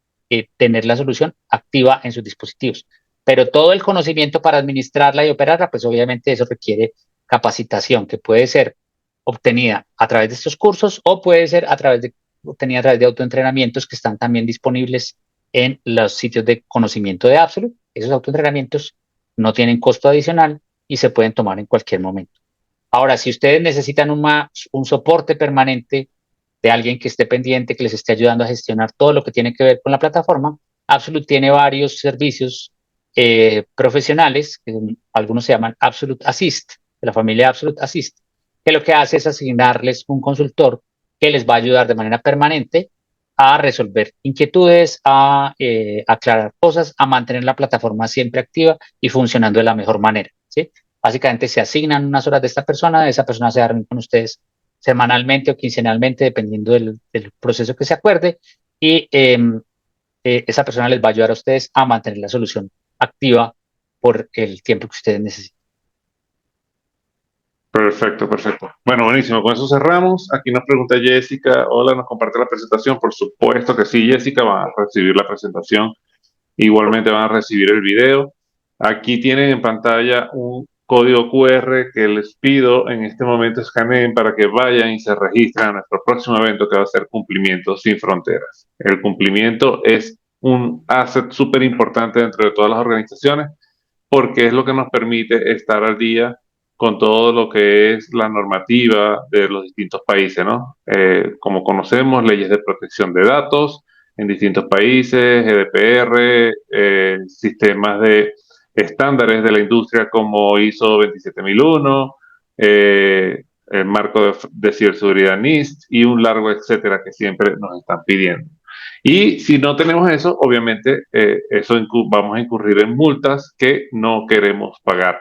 tener la solución activa en sus dispositivos. Pero todo el conocimiento para administrarla y operarla, pues obviamente eso requiere capacitación que puede ser obtenida a través de estos cursos o puede ser obtenida a través de autoentrenamientos que están también disponibles en los sitios de conocimiento de Absolute. Esos autoentrenamientos no tienen costo adicional y se pueden tomar en cualquier momento. Ahora, si ustedes necesitan un soporte permanente de alguien que esté pendiente, que les esté ayudando a gestionar todo lo que tiene que ver con la plataforma, Absolute tiene varios servicios profesionales, que algunos se llaman Absolute Assist, de la familia Absolute Assist, que lo que hace es asignarles un consultor que les va a ayudar de manera permanente a resolver inquietudes, a aclarar cosas, a mantener la plataforma siempre activa y funcionando de la mejor manera. ¿Sí? Básicamente se asignan unas horas de esa persona se va a reunir con ustedes semanalmente o quincenalmente, dependiendo del proceso que se acuerde, y esa persona les va a ayudar a ustedes a mantener la solución activa por el tiempo que ustedes necesiten. Perfecto, perfecto. Bueno, buenísimo. Con eso cerramos. Aquí nos pregunta Jessica. Hola, ¿nos comparte la presentación? Por supuesto que sí, Jessica. Van a recibir la presentación. Igualmente van a recibir el video. Aquí tienen en pantalla un código QR que les pido en este momento escaneen para que vayan y se registren a nuestro próximo evento que va a ser Cumplimiento sin Fronteras. El cumplimiento es un asset súper importante dentro de todas las organizaciones porque es lo que nos permite estar al día con todo lo que es la normativa de los distintos países, ¿no? Como conocemos, leyes de protección de datos en distintos países, GDPR, sistemas de estándares de la industria como ISO 27001, el marco de ciberseguridad NIST y un largo etcétera que siempre nos están pidiendo. Y si no tenemos eso, obviamente vamos a incurrir en multas que no queremos pagar.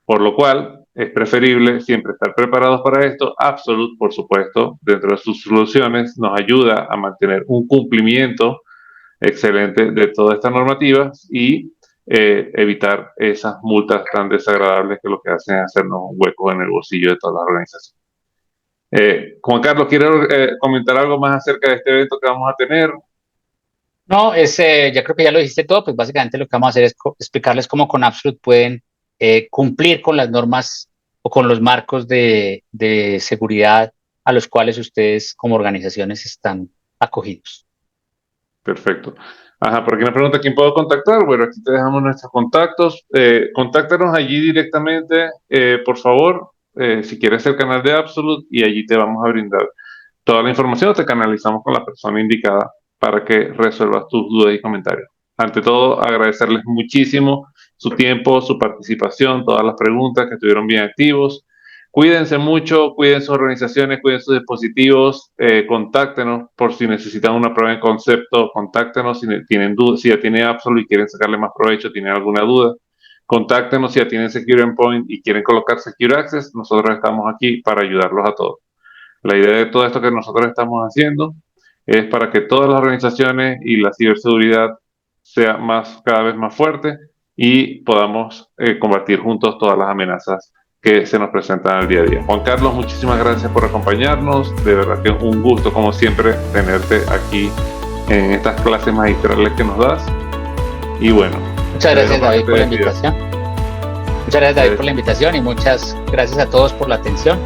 Por lo cual, es preferible siempre estar preparados para esto. Absolute, por supuesto, dentro de sus soluciones, nos ayuda a mantener un cumplimiento excelente de todas estas normativas y evitar esas multas tan desagradables que lo que hacen es hacernos un hueco en el bolsillo de todas las organizaciones. Juan Carlos, ¿quiero comentar algo más acerca de este evento que vamos a tener? No, ya creo que ya lo dijiste todo, pues básicamente lo que vamos a hacer es explicarles cómo con Absolute pueden cumplir con las normas o con los marcos de seguridad a los cuales ustedes como organizaciones están acogidos. Perfecto. Ajá, por aquí me pregunta quién puedo contactar. Bueno, aquí te dejamos nuestros contactos. Contáctanos allí directamente, por favor, si quieres el canal de Absolute y allí te vamos a brindar toda la información. Te canalizamos con la persona indicada para que resuelvas tus dudas y comentarios. Ante todo, agradecerles muchísimo su tiempo, su participación, todas las preguntas que estuvieron bien activos. Cuídense mucho, cuiden sus organizaciones, cuiden sus dispositivos, contáctenos por si necesitan una prueba de concepto, contáctenos si tienen dudas, si ya tienen Absolute y quieren sacarle más provecho, tienen alguna duda, contáctenos si ya tienen Secure Endpoint y quieren colocar Secure Access, nosotros estamos aquí para ayudarlos a todos. La idea de todo esto que nosotros estamos haciendo es para que todas las organizaciones y la ciberseguridad sea cada vez más fuerte y podamos combatir juntos todas las amenazas que se nos presentan al día a día. Juan Carlos, muchísimas gracias por acompañarnos. De verdad que es un gusto, como siempre, tenerte aquí en estas clases magistrales que nos das. Y bueno. Muchas gracias, David, por la invitación. Muchas gracias, David, por la invitación y muchas gracias a todos por la atención.